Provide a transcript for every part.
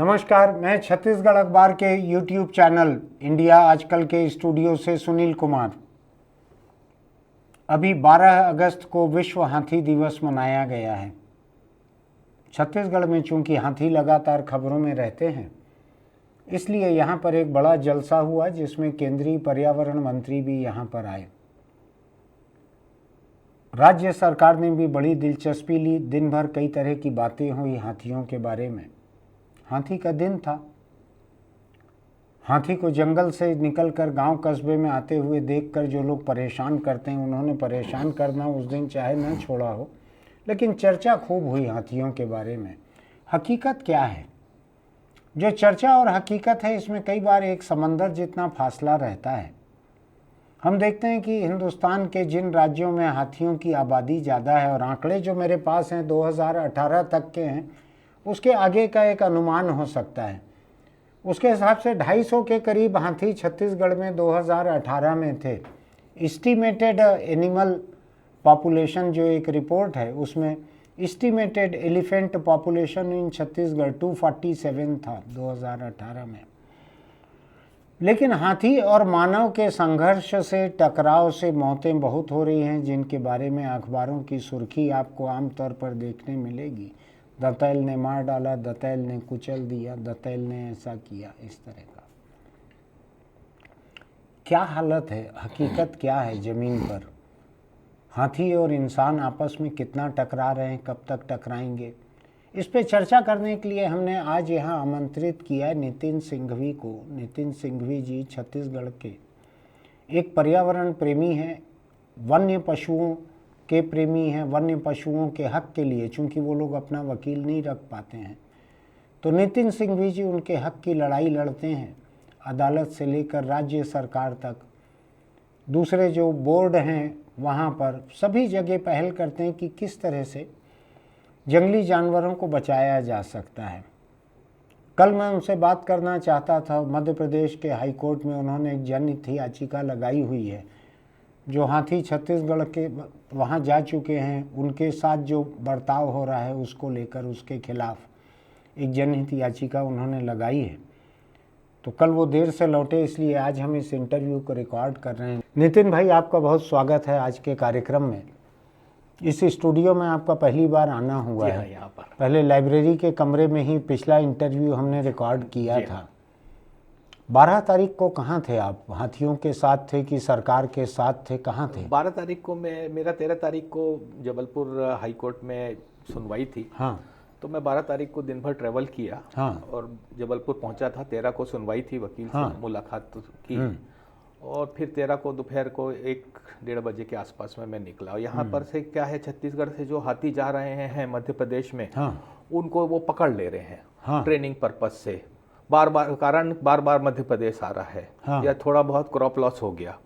नमस्कार, मैं छत्तीसगढ़ अखबार के यूट्यूब चैनल इंडिया आजकल के स्टूडियो से सुनील कुमार। अभी 12 अगस्त को विश्व हाथी दिवस मनाया गया है। छत्तीसगढ़ में चूंकि हाथी लगातार खबरों में रहते हैं, इसलिए यहाँ पर एक बड़ा जलसा हुआ जिसमें केंद्रीय पर्यावरण मंत्री भी यहाँ पर आए। राज्य सरकार ने भी बड़ी दिलचस्पी ली। दिन भर कई तरह की बातें हुई हाथियों के बारे में। हाथी का दिन था। हाथी को जंगल से निकलकर गांव कस्बे में आते हुए देखकर जो लोग परेशान करते हैं, उन्होंने परेशान करना उस दिन चाहे न छोड़ा हो, लेकिन चर्चा खूब हुई हाथियों के बारे में। हकीकत क्या है? जो चर्चा और हकीकत है, इसमें कई बार एक समंदर जितना फासला रहता है। हम देखते हैं कि हिंदुस्तान के जिन राज्यों में हाथियों की आबादी ज़्यादा है, और आंकड़े जो मेरे पास हैं 2018 तक के हैं, उसके आगे का एक अनुमान हो सकता है। उसके हिसाब से 250 के करीब हाथी छत्तीसगढ़ में 2018 में थे। एस्टिमेटेड एनिमल पॉपुलेशन जो एक रिपोर्ट है, उसमें estimated elephant population in Chhattisgarh 247 था 2018 में। लेकिन हाथी और मानव के संघर्ष से, टकराव से मौतें बहुत हो रही हैं, जिनके बारे में अखबारों की सुर्खी आपको आमतौर पर देखने मिलेगी। दंतैल ने मार डाला, दंतैल ने कुचल दिया, दंतैल ने ऐसा किया, इस तरह का। क्या हालत है? हकीकत क्या है ज़मीन पर? हाथी और इंसान आपस में कितना टकरा रहे हैं, कब तक टकराएंगे? इस पे चर्चा करने के लिए हमने आज यहाँ आमंत्रित किया है नितिन सिंघवी को। नितिन सिंघवी जी छत्तीसगढ़ के एक पर्यावरण प्रेमी हैं, वन्य पशुओं के प्रेमी हैं, वन्य पशुओं के हक के लिए, चूंकि वो लोग अपना वकील नहीं रख पाते हैं, तो नितिन सिंघवी जी उनके हक की लड़ाई लड़ते हैं, अदालत से लेकर राज्य सरकार तक। दूसरे जो बोर्ड हैं वहाँ पर सभी जगह पहल करते हैं कि किस तरह से जंगली जानवरों को बचाया जा सकता है। कल मैं उनसे बात करना चाहता था। मध्य प्रदेश के हाई कोर्ट में उन्होंने एक जनहित याचिका लगाई हुई है। जो हाथी छत्तीसगढ़ के वहाँ जा चुके हैं, उनके साथ जो बर्ताव हो रहा है उसको लेकर उसके खिलाफ एक जनहित याचिका उन्होंने लगाई है। तो कल वो देर से लौटे, इसलिए आज हम इस इंटरव्यू को रिकॉर्ड कर रहे हैं। नितिन भाई, आपका बहुत स्वागत है आज के कार्यक्रम में। इस स्टूडियो में आपका पहली बार आना हुआ है। यहाँ पर पहले लाइब्रेरी के कमरे में ही पिछला इंटरव्यू हमने रिकॉर्ड किया था। 12 तारीख को कहाँ थे आप? हाथियों के साथ थे कि सरकार के साथ थे? कहाँ थे? 12 तारीख को मेरा 13 तारीख को जबलपुर हाई कोर्ट में सुनवाई थी। हाँ। तो मैं 12 तारीख को दिन भर ट्रैवल किया। हाँ। और जबलपुर पहुंचा था। 13 को सुनवाई थी, वकील से मुलाकात की, और फिर 13 को दोपहर को 1-1:30 बजे के आसपास में मैं निकला। और यहाँ पर से क्या है, छत्तीसगढ़ से जो हाथी जा रहे हैं मध्य प्रदेश में, उनको वो पकड़ ले रहे हैं ट्रेनिंग पर्पज से। बार बार मध्य प्रदेश आ रहा है, या थोड़ा बहुत क्रॉप लॉस हो गया।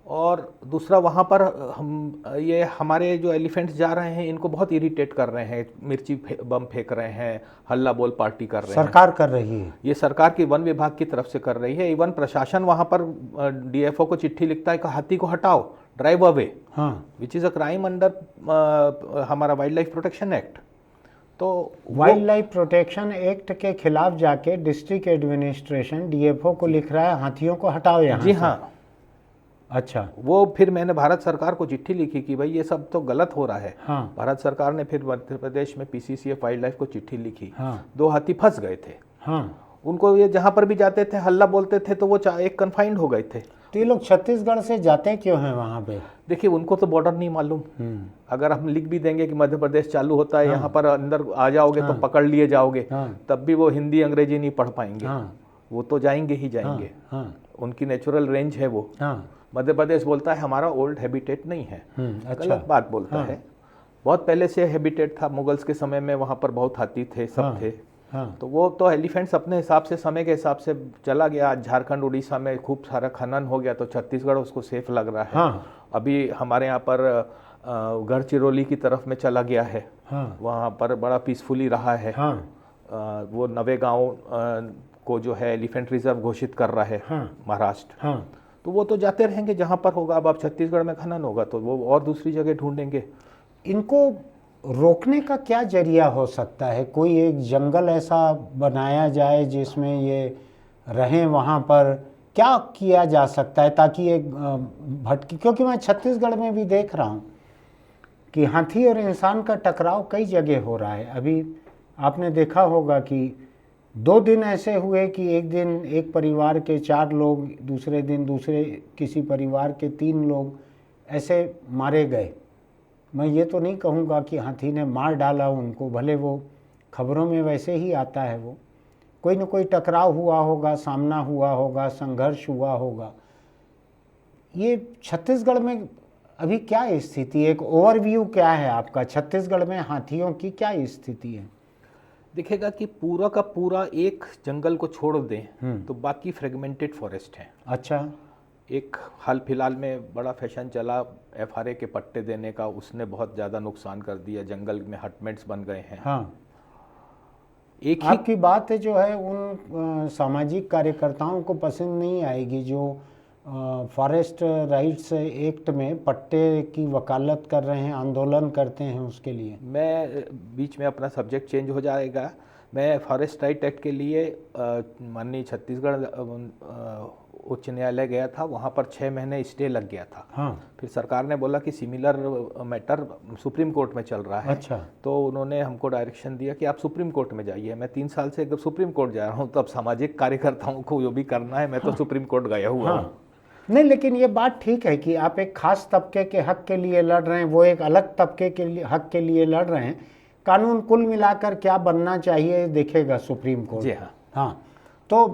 और दूसरा, वहाँ पर ये हमारे जो एलिफेंट्स जा रहे हैं, इनको बहुत इरिटेट कर रहे हैं, मिर्ची बम फेंक रहे हैं, हल्ला बोल पार्टी कर रहे हैं। सरकार कर रही है ये? सरकार की वन विभाग की तरफ से कर रही है। इवन प्रशासन वहाँ पर डीएफओ को चिट्ठी लिखता है कि हाथी को हटाओ, drive away, which is a crime under हमारा वाइल्ड लाइफ प्रोटेक्शन एक्ट। तो वाइल्ड लाइफ प्रोटेक्शन एक्ट के खिलाफ जाके डिस्ट्रिक्ट एडमिनिस्ट्रेशन डीएफओ को लिख रहा है हाथियों को हटाओ यहाँ जी से। हाँ। अच्छा। वो फिर मैंने भारत सरकार को चिट्ठी लिखी कि भाई ये सब तो गलत हो रहा है। भारत सरकार ने फिर मध्य प्रदेश में पीसीसीएफ वाइल्ड लाइफ को चिट्ठी लिखी। 2 हाथी फंस गए थे। उनको ये जहाँ पर भी जाते थे, हल्ला बोलते थे, तो वो एक कन्फाइंड हो गए थे। तो ये लोग छत्तीसगढ़ से जाते क्यों हैं वहाँ पे? देखिए, उनको तो बॉर्डर नहीं मालूम। अगर हम लिख भी देंगे कि मध्य प्रदेश चालू होता है, यहाँ पर अंदर आ जाओगे तो पकड़ लिए जाओगे, तब भी वो हिंदी अंग्रेजी नहीं पढ़ पाएंगे। वो तो जाएंगे ही जाएंगे। उनकी नेचुरल रेंज है वो। मध्य प्रदेश बोलता है हमारा ओल्ड हैबिटेट नहीं है। अच्छा। गलत बात बोलता है। बहुत पहले से हैबिटेट था। मुगल्स के समय में वहाँ पर बहुत हाथी थे, सब थे। तो वो तो एलिफेंट्स अपने हिसाब से, समय के हिसाब से चला गया। झारखंड उड़ीसा में खूब सारा खनन हो गया, तो छत्तीसगढ़ उसको सेफ लग रहा है। अभी हमारे यहाँ पर गढ़चिरौली की तरफ में चला गया है। वहाँ पर बड़ा पीसफुली रहा है। वो नवेगांव को जो है एलिफेंट रिजर्व घोषित कर रहा है महाराष्ट्र। तो वो तो जाते रहेंगे जहाँ पर होगा। अब छत्तीसगढ़ में खनन होगा तो वो और दूसरी जगह ढूंढेंगे। इनको रोकने का क्या जरिया हो सकता है? कोई एक जंगल ऐसा बनाया जाए जिसमें ये रहें, वहाँ पर क्या किया जा सकता है ताकि एक भटकी, क्योंकि मैं छत्तीसगढ़ में भी देख रहा हूँ कि हाथी और इंसान का टकराव कई जगह हो रहा है। अभी आपने देखा होगा कि 2 दिन ऐसे हुए कि एक दिन एक परिवार के 4 लोग, दूसरे दिन दूसरे किसी परिवार के 3 लोग ऐसे मारे गए। मैं ये तो नहीं कहूँगा कि हाथी ने मार डाला उनको, भले वो खबरों में वैसे ही आता है, वो कोई न कोई टकराव हुआ होगा, सामना हुआ होगा, संघर्ष हुआ होगा। ये छत्तीसगढ़ में अभी क्या स्थिति है? एक ओवरव्यू क्या है आपका? छत्तीसगढ़ में हाथियों की क्या स्थिति है? दिखेगा कि पूरा का पूरा एक जंगल को छोड़ दें तो बाकी फ्रेगमेंटेड फॉरेस्ट है। अच्छा। एक हाल फिलहाल में बड़ा फैशन चला FRA के पट्टे देने का, उसने बहुत ज़्यादा नुकसान कर दिया, जंगल में हटमेट्स बन गए हैं। हाँ, एक ही आपकी बात जो है उन सामाजिक कार्यकर्ताओं को पसंद नहीं आएगी जो फॉरेस्ट राइट्स एक्ट में पट्टे की वकालत कर रहे हैं, आंदोलन करते हैं उसके लिए। मैं बीच में अपना सब्जेक्ट चेंज हो जाएगा। मैं फॉरेस्ट राइट एक्ट के लिए माननीय छत्तीसगढ़ उच्च न्यायालय गया था, वहाँ पर 6 महीने स्टे लग गया था। हाँ। फिर सरकार ने बोला कि सिमिलर मैटर सुप्रीम कोर्ट में चल रहा है। अच्छा। तो उन्होंने हमको डायरेक्शन दिया कि आप सुप्रीम कोर्ट में जाइए। मैं 3 साल से एकदम सुप्रीम कोर्ट जा रहा हूँ, तो अब सामाजिक कार्यकर्ताओं को जो भी करना है, मैं तो सुप्रीम कोर्ट गया हुआ हूँ। नहीं, लेकिन ये बात ठीक है कि आप एक खास तबके के हक के लिए लड़ रहे हैं, वो एक अलग तबके के लिए हक के लिए लड़ रहे हैं। कानून कुल मिलाकर क्या बनना चाहिए देखेगा सुप्रीम कोर्ट। जी हाँ। हाँ, तो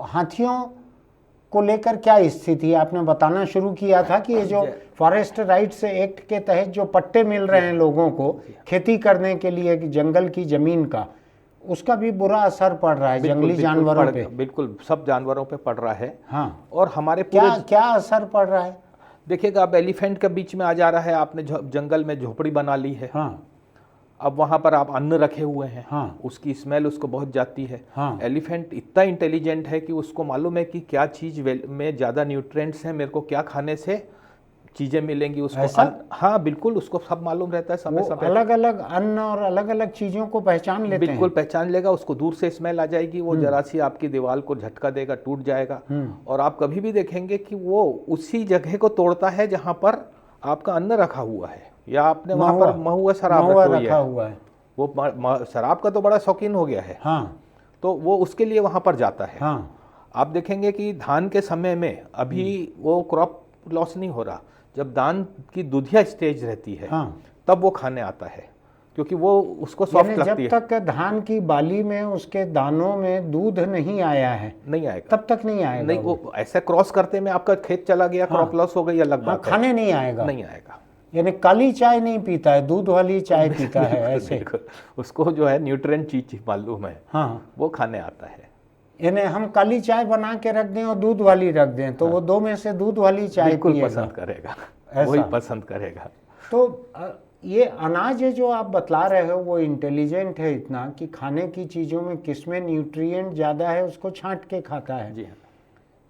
हाथियों को लेकर क्या स्थिति है? आपने बताना शुरू किया था कि ये जो फॉरेस्ट राइट्स एक्ट के तहत जो पट्टे मिल रहे हैं लोगों को खेती करने के लिए जंगल की जमीन का, उसका भी बुरा असर पड़ रहा है जंगली जानवरों पे। बिल्कुल, सब जानवरों पे पड़ रहा है। हाँ, और हमारे क्या असर पड़ रहा है? देखिएगा, अब एलिफेंट के बीच में आ जा रहा है, आपने जंगल में झोपड़ी बना ली है। हाँ। अब वहाँ पर आप अन्न रखे हुए हैं। हाँ। उसकी स्मेल उसको बहुत जाती है। हाँ। एलिफेंट इतना इंटेलिजेंट है कि उसको मालूम है कि क्या चीज़ में ज़्यादा न्यूट्रिएंट्स हैं, मेरे को क्या खाने से चीज़ें मिलेंगी उसको। हाँ बिल्कुल, उसको सब मालूम रहता है समय समय। अलग अलग अन्न और अलग अलग चीज़ों को पहचान लेते हैं। बिल्कुल पहचान लेगा, उसको दूर से स्मेल आ जाएगी, वो जरा सी आपकी दीवार को झटका देगा, टूट जाएगा। और आप कभी भी देखेंगे कि वो उसी जगह को तोड़ता है जहाँ पर आपका अन्न रखा हुआ है, या आपने वहाँ पर महुआ शराब रखा हुआ है। वो शराब का तो बड़ा शौकीन हो गया है। हाँ। तो वो उसके लिए वहाँ पर जाता है। हाँ। आप देखेंगे कि धान के समय में अभी वो क्रॉप लॉस नहीं हो रहा, जब धान की दुधिया स्टेज रहती है। हाँ। तब वो खाने आता है, क्योंकि वो उसको सॉफ्ट लगती है। जब तक धान की बाली में उसके दानों में दूध नहीं आया है, नहीं आएगा, तब तक नहीं आएगा। नहीं, वो ऐसे क्रॉस करते में आपका खेत चला गया, क्रॉप लॉस हो गई, अलग बात है। खाने नहीं आएगा। नहीं आएगा। यानी काली चाय नहीं पीता है, दूध वाली चाय पीता है ऐसे। उसको जो है न्यूट्रिएंट चीज मालूम है। हाँ, वो खाने आता है। यानी हम काली चाय बना के रख दें और दूध वाली रख दें, तो वो 2 में से दूध वाली चाय बिल्कुल पसंद करेगा, वही पसंद करेगा। तो ये अनाज है जो आप बतला रहे हो, वो इंटेलिजेंट है इतना कि खाने की चीज़ों में किसमें न्यूट्रिएंट ज़्यादा है उसको छांट के खाता है। जी हाँ।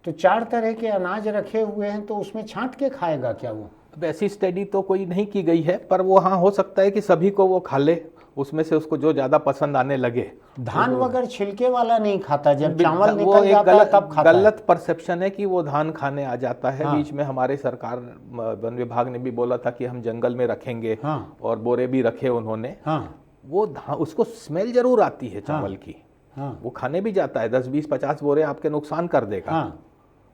तो 4 तरह के अनाज रखे हुए हैं, तो उसमें छांट के खाएगा क्या वो? अब ऐसी स्टडी तो कोई नहीं की गई है, पर वो हाँ हो सकता है कि सभी को वो खा ले, उसमें से उसको जो ज़्यादा पसंद आने लगे। धान वगैरह छिलके वाला नहीं खाता, जब चावल निकल जाता है तब खाता है। गलत परसेप्शन है कि वो धान खाने आ जाता है। बीच में हमारे सरकार वन विभाग ने भी बोला था कि हम जंगल में रखेंगे, और बोरे भी रखे उन्होंने। वो उसको स्मेल जरूर आती है चावल की। वो खाने भी जाता है, 10, 20, 50 बोरे आपके नुकसान कर देगा,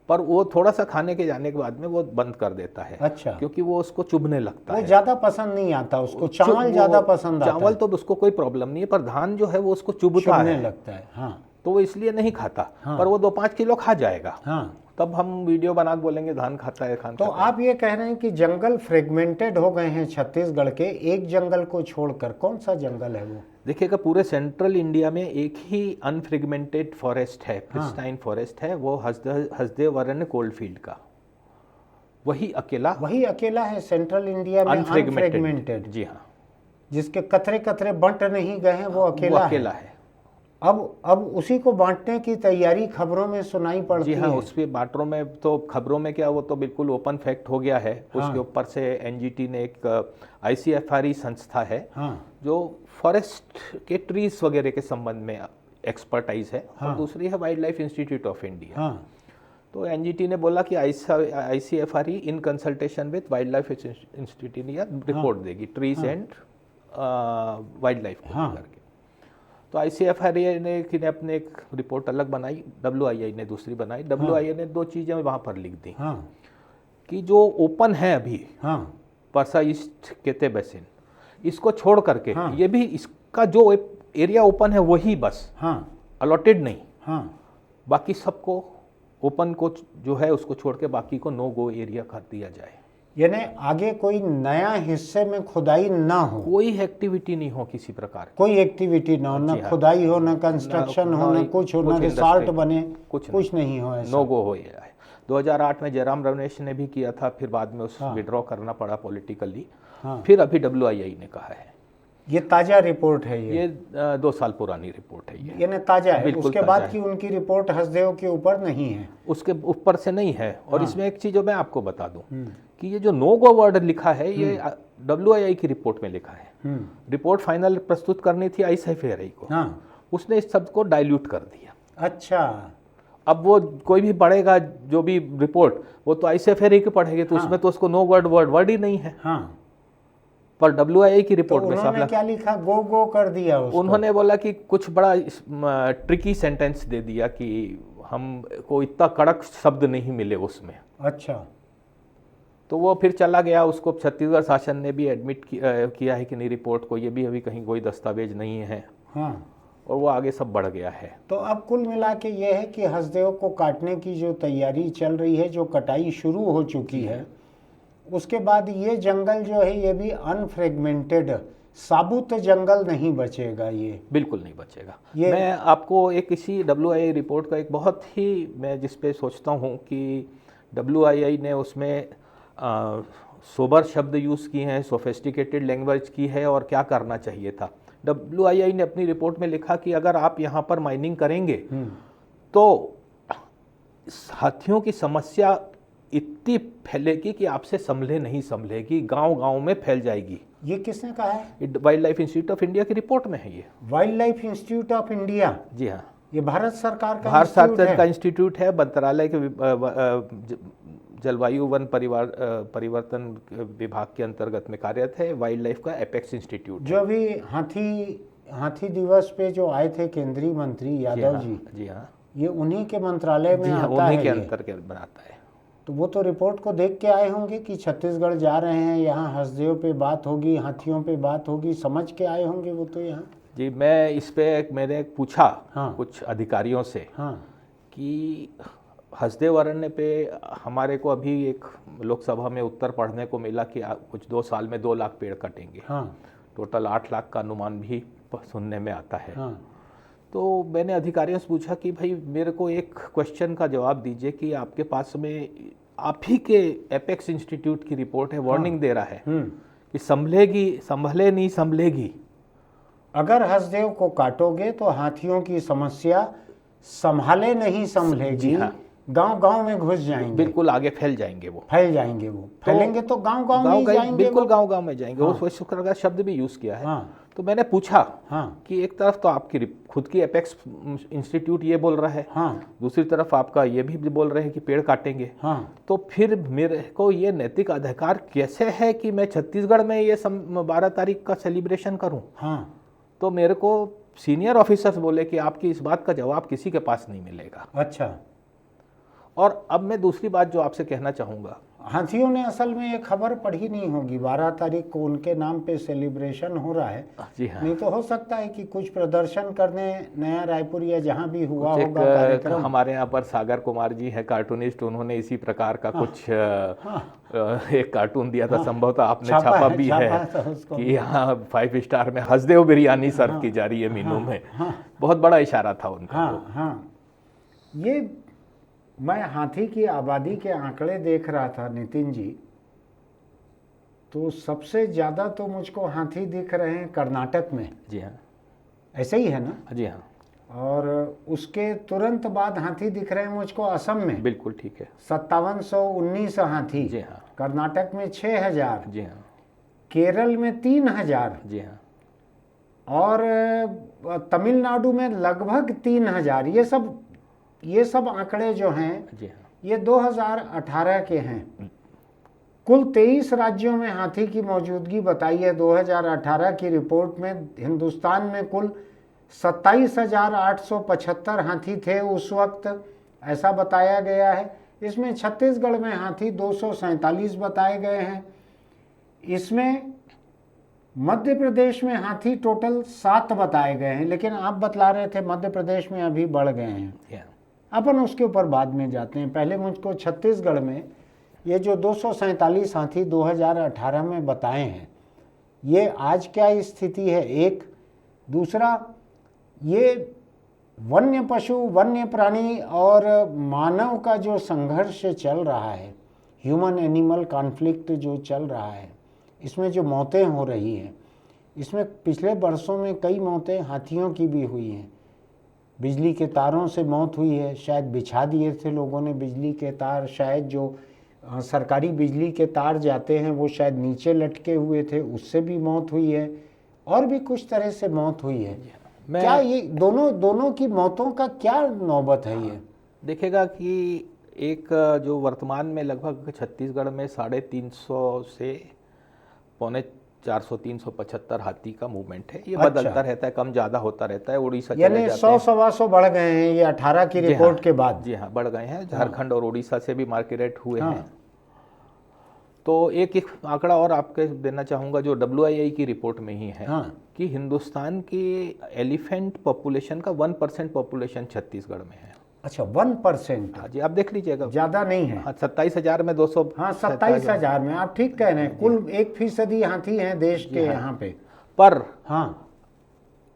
पर वो थोड़ा सा खाने के जाने के बाद में वो बंद कर देता है। अच्छा। क्योंकि वो उसको चुभने लगता है, वो ज्यादा पसंद नहीं आता उसको, चावल ज्यादा पसंद आता है। चावल तो उसको कोई प्रॉब्लम नहीं है, पर धान जो है वो उसको चुभने लगता है। हाँ। तो वो इसलिए नहीं खाता। पर वो 2-5 किलो खा जाएगा। हाँ। तब हम वीडियो बना के बोलेंगे धान खाता है, तो आप ये कह रहे हैं कि जंगल फ्रेगमेंटेड हो गए हैं छत्तीसगढ़ के, एक जंगल को छोड़कर। कौन सा जंगल है वो? देखिएगा, पूरे सेंट्रल इंडिया में एक ही अनफ्रेगमेंटेड फॉरेस्ट है, प्रिस्टाइन फॉरेस्ट है, वो हसदेव अरण्य कोल्डफील्ड का। वही अकेला है सेंट्रल इंडिया में अनफ्रेगमेंटेड। जी हाँ। जिसके कतरे कतरे बंट नहीं गए हैं, वो अकेला है। अब उसी को बांटने की तैयारी खबरों में सुनाई पड़ती जी हाँ, है। उस पे बाटरों में तो खबरों में क्या, वो तो बिल्कुल ओपन फैक्ट हो गया है। हाँ। उसके ऊपर से एनजीटी ने एक आईसीएफआरई संस्था है हाँ जो फॉरेस्ट के ट्रीज वगैरह के संबंध में एक्सपर्टाइज है, हाँ। और दूसरी है wild life institute of India. हाँ तो एनजीटी ने बोला कि ICFRE in consultation with wild life institute India report देगी ट्रीज एंड वाइल्ड लाइफ को हाँ। करके। तो आईसीएफआरई ने अपने एक रिपोर्ट अलग बनाई, डब्ल्यूआईआई ने दूसरी बनाई। डब्ल्यूआईआई ने दो चीज़ें वहाँ पर लिख दी हाँ कि जो ओपन है अभी हाँ परसा ईस्ट केते बेसिन, इसको छोड़ करके हाँ। ये भी इसका जो एरिया ओपन है वही बस, हाँ अलॉटेड नहीं, हाँ बाकी सबको ओपन को जो है उसको छोड़ के बाकी को नो गो एरिया कर दिया जाए। यानी आगे कोई नया हिस्से में खुदाई ना हो, कोई एक्टिविटी नहीं हो किसी प्रकार की, कोई एक्टिविटी ना हो, न जी हाँ। खुदाई हो, न कंस्ट्रक्शन हो, न कुछ हो, न रिसॉर्ट बने, कुछ नहीं हो ऐसा। नो गो हो जाए। 2008 में जयराम रमेश ने भी किया था, फिर बाद में उस विड्रॉ करना पड़ा पॉलिटिकली। हाँ। फिर अभी डब्ल्यूआईआई ने कहा है, ये ताजा रिपोर्ट है ये 2 साल पुरानी रिपोर्ट है ये। यानी ताजा है, बिल्कुल उसके ताजा बाद है। की उनकी रिपोर्ट हसदेव के ऊपर नहीं है। उसके ऊपर से नहीं है। और इसमें एक चीज जो मैं आपको बता दूं कि ये जो नो गो वर्ड लिखा है ये डब्ल्यूआईआई की रिपोर्ट में लिखा है। रिपोर्ट फाइनल प्रस्तुत करनी थी आईसीएफआरई को, हाँ उसने इस शब्द को डाइल्यूट कर दिया। अच्छा। अब वो कोई भी पढ़ेगा जो भी रिपोर्ट, वो तो आईसीएफआरई की पढ़ेगी, तो उसमें तो उसको नो वर्ड ही नहीं है। हाँ पर डब्ल्यूआईआई की तो रिपोर्ट में उन्होंने क्या लिखा, गो गो कर दिया उसको। उन्होंने बोला कि कुछ बड़ा ट्रिकी सेंटेंस दे दिया कि हमको इतना कड़क शब्द नहीं मिले उसमें। अच्छा। तो वो फिर चला गया, उसको छत्तीसगढ़ शासन ने भी एडमिट किया है कि नहीं रिपोर्ट को, ये भी अभी कहीं कोई दस्तावेज नहीं है। हाँ। और वो आगे सब बढ़ गया है। तो अब कुल मिला के ये है कि हसदेव को काटने की जो तैयारी चल रही है, जो कटाई शुरू हो चुकी है, उसके बाद ये जंगल जो है ये भी अनफ्रेगमेंटेड, साबुत जंगल नहीं बचेगा ये। बिल्कुल नहीं बचेगा। मैं आपको एक इसी डब्ल्यूआईआई रिपोर्ट का एक बहुत ही, मैं जिस पे सोचता हूँ कि डब्ल्यूआईआई ने उसमें सोबर शब्द यूज़ किए हैं, सोफिस्टिकेटेड लैंग्वेज की है, और क्या करना चाहिए था। डब्ल्यूआईआई ने अपनी रिपोर्ट में लिखा कि अगर आप यहाँ पर माइनिंग करेंगे तो हाथियों की समस्या इतनी फैलेगी कि आपसे संभले नहीं संभलेगी, गांव-गांव में फैल जाएगी। ये किसने कहा है? Wild life institute of India की रिपोर्ट में है ये। Wild life institute of India? जी हाँ, ये भारत सरकार का भारत इंस्टीट्यूट सरकार है? का इंस्टीट्यूट है, मंत्रालय के जलवायु वन परिवर्तन विभाग के अंतर्गत में कार्यरत है। वाइल्ड लाइफ का एपेक्स इंस्टीट्यूट जो अभी हाथी दिवस पे जो आए थे केंद्रीय मंत्री यादव जी, जी हाँ, ये उन्हीं के मंत्रालय में आता उन्हीं है के ये। अंतर्गत बनाता है। तो वो तो रिपोर्ट को देख के आए होंगे कि छत्तीसगढ़ जा रहे हैं, यहाँ हसदेव पे बात होगी, हाथियों पे बात होगी, समझ के आए होंगे वो तो यहाँ। जी, मैं इस पे मैंने पूछा कुछ अधिकारियों से कि हसदेव अरण्य पे हमारे को अभी एक लोकसभा में उत्तर पढ़ने को मिला कि कुछ 2 साल में 2 लाख पेड़ कटेंगे। टोटल 8 लाख का अनुमान भी सुनने में आता है। तो मैंने अधिकारियों से पूछा कि भाई मेरे को एक क्वेश्चन का जवाब दीजिए कि आपके पास में आप ही के एपेक्स इंस्टीट्यूट की रिपोर्ट है, वार्निंग दे रहा है कि संभलेगी, संभले नहीं संभलेगी। अगर हसदेव को काटोगे तो हाथियों की समस्या संभाले नहीं संभलेगी, गांव-गांव में घुस जाएंगे, बिल्कुल आगे फैल जाएंगे, वो फैलेंगे तो गांव-गांव में जाएंगे, बिल्कुल गांव-गाव में जाएंगे। उस शुक्र का शब्द भी यूज किया है। तो मैंने पूछा कि एक तरफ तो आपकी खुद की एपेक्स इंस्टीट्यूट ये बोल रहा है, दूसरी तरफ आपका ये भी बोल रहे हैं कि पेड़ काटेंगे, तो फिर मेरे को ये नैतिक अधिकार कैसे है कि मैं छत्तीसगढ़ में ये 12 तारीख का सेलिब्रेशन करूं? तो मेरे को सीनियर ऑफिसर्स बोले कि आपकी इस बात का जवाब किसी के पास नहीं मिलेगा। अच्छा। और अब मैं दूसरी बात जो आपसे कहना चाहूँगा, हाथियों ने असल में ये खबर पढ़ी नहीं होगी, 12 तारीख को उनके नाम पे सेलिब्रेशन हो रहा है। जी हाँ। नहीं तो हो सकता है कि कुछ प्रदर्शन करने नया रायपुर या जहाँ भी हुआ होगा कार्यक्रम। हमारे यहाँ पर सागर कुमार जी हैं कार्टूनिस्ट, उन्होंने इसी प्रकार का कुछ एक कार्टून दिया था, संभवतः आपने छापा भी है कि यहाँ 5 स्टार में हसदेव बिरयानी सर्व की जा रही है मीनू में। बहुत बड़ा इशारा था उनका। ये मैं हाथी की आबादी के आंकड़े देख रहा था नितिन जी, तो सबसे ज़्यादा तो मुझको हाथी दिख रहे हैं कर्नाटक में। जी हाँ, ऐसे ही है ना? जी हाँ। और उसके तुरंत बाद हाथी दिख रहे हैं मुझको असम में, बिल्कुल ठीक है। 5719 हाथी। जी हाँ। कर्नाटक में 6000। जी हाँ। केरल में 3000। जी हाँ। और तमिलनाडु में लगभग 3000। ये सब आंकड़े जो हैं जी हाँ। ये 2018 के हैं। कुल 23 राज्यों में हाथी की मौजूदगी बताई है 2018 की रिपोर्ट में। हिंदुस्तान में कुल 27,875 हाथी थे उस वक्त, ऐसा बताया गया है। इसमें छत्तीसगढ़ में हाथी 247 बताए गए हैं। इसमें मध्य प्रदेश में हाथी टोटल 7 बताए गए हैं, लेकिन आप बतला रहे थे मध्य प्रदेश में अभी बढ़ गए हैं। अपन उसके ऊपर बाद में जाते हैं। पहले मुझको छत्तीसगढ़ में ये जो 247 हाथी 2018 में बताए हैं, ये आज क्या स्थिति है एक। दूसरा, ये वन्य पशु, वन्य प्राणी और मानव का जो संघर्ष चल रहा है, ह्यूमन एनिमल कॉन्फ्लिक्ट जो चल रहा है, इसमें जो मौतें हो रही हैं, इसमें पिछले वर्षों में कई मौतें हाथियों की भी हुई हैं। बिजली के तारों से मौत हुई है, शायद बिछा दिए थे लोगों ने बिजली के तार, शायद जो सरकारी बिजली के तार जाते हैं वो शायद नीचे लटके हुए थे, उससे भी मौत हुई है, और भी कुछ तरह से मौत हुई है। क्या ये दोनों की मौतों का क्या नौबत है? ये देखेगा कि एक जो वर्तमान में लगभग छत्तीसगढ़ में 350 से 450-375 हाथी का मूवमेंट है। ये बदलता रहता है, कम ज़्यादा होता रहता है। उड़ीसा यानी 100-125 बढ़ गए हैं ये 18 की रिपोर्ट के बाद। जी हाँ, बढ़ गए हैं। झारखंड और उड़ीसा से भी मार्केट हुए हैं। तो एक आंकड़ा और आपके देना चाहूँगा जो WII की रिपोर्ट में ही है कि हिंदुस्तान की एलिफेंट पॉपुलेशन का 1% पॉपुलेशन छत्तीसगढ़ में है। अच्छा, 1%? हाँ जी, आप देख लीजिएगा, ज्यादा नहीं है। हाँ, 27,000 में 200। हाँ, 27,000 में आप ठीक कह रहे हैं। कुल 1% हाथी हैं देश के यहाँ पे। पर हाँ,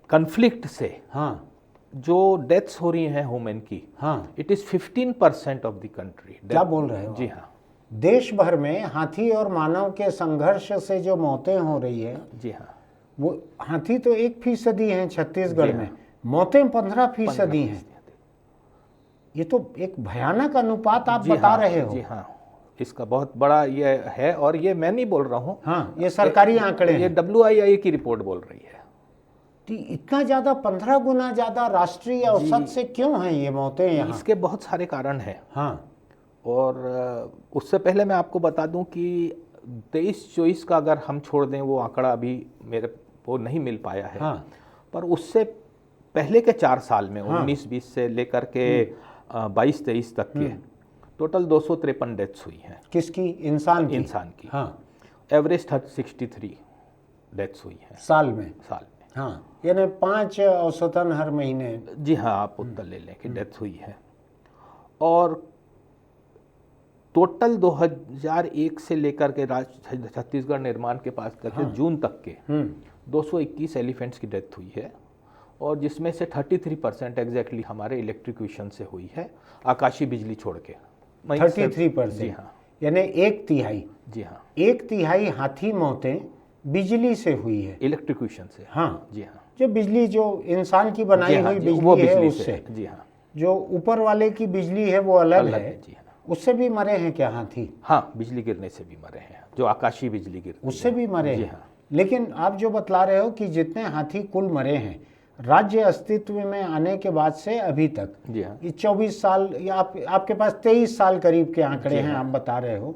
कन्फ्लिक्ट से जो डेथ्स हो रही हैं ह्यूमन की, it is 15% of the country. क्या बोल रहे हो? जी हाँ, देश भर में हाथी और मानव के संघर्ष से जो मौतें हो रही है, जी हाँ, वो हाथी तो 1% हैं छत्तीसगढ़ में, मौतें 15% हैं। ये तो एक भयानक अनुपात आप बता रहे हो। जी हाँ, इसका बहुत बड़ा ये है, और ये मैं नहीं बोल रहा हूँ। हाँ, ये सरकारी आंकड़े हैं। ये WII की रिपोर्ट बोल रही है। तो इतना ज्यादा, 15 गुना ज्यादा राष्ट्रीय औसत से क्यों हैं ये मौतें यहाँ? इसके बहुत सारे कारण हैं। हाँ, और उससे पहले मैं आपको बता दूं कि 23-24 का अगर हम छोड़ दें, वो आंकड़ा अभी मेरे को नहीं मिल पाया है। पर उससे पहले के 4 साल में 19-20 से लेकर के 22-23 तक के टोटल 253 डेथ्स हुई हैं। किसकी? इंसान की। एवरेज 63 डेथ्स हुई हैं साल में। यानी 5 औसतन हर महीने। जी हाँ, आप उत्तर ले लें कि डेथ हुई है। और टोटल 2001 से लेकर के छत्तीसगढ़ निर्माण के पास तक जून तक के 221 एलिफेंट्स की डेथ हुई है, और जिसमें से 33% एग्जैक्टली हमारे इलेक्ट्रिक्यूशन से हुई है, आकाशीय बिजली छोड़ के। 33%? जी हाँ, यानी 1/3। जी हाँ, 1/3 हाथी मौतें बिजली से हुई है, इलेक्ट्रिक्यूशन से। हाँ जी हाँ, जो बिजली, जो इंसान की बनाई हुई बिजली है उससे। जी हाँ, जो ऊपर वाले की बिजली है वो अलग है। जी हाँ, उससे भी मरे हैं क्या हाथी? हाँ, बिजली गिरने से भी मरे हैं, जो आकाशीय बिजली गिरती उससे भी मरे हैं। हाँ। लेकिन आप जो बतला रहे हो कि जितने हाथी कुल मरे हैं राज्य अस्तित्व में आने के बाद से अभी तक, जी हाँ, ये 24 साल, या आपके पास 23 साल करीब के आंकड़े हैं, आप बता रहे हो,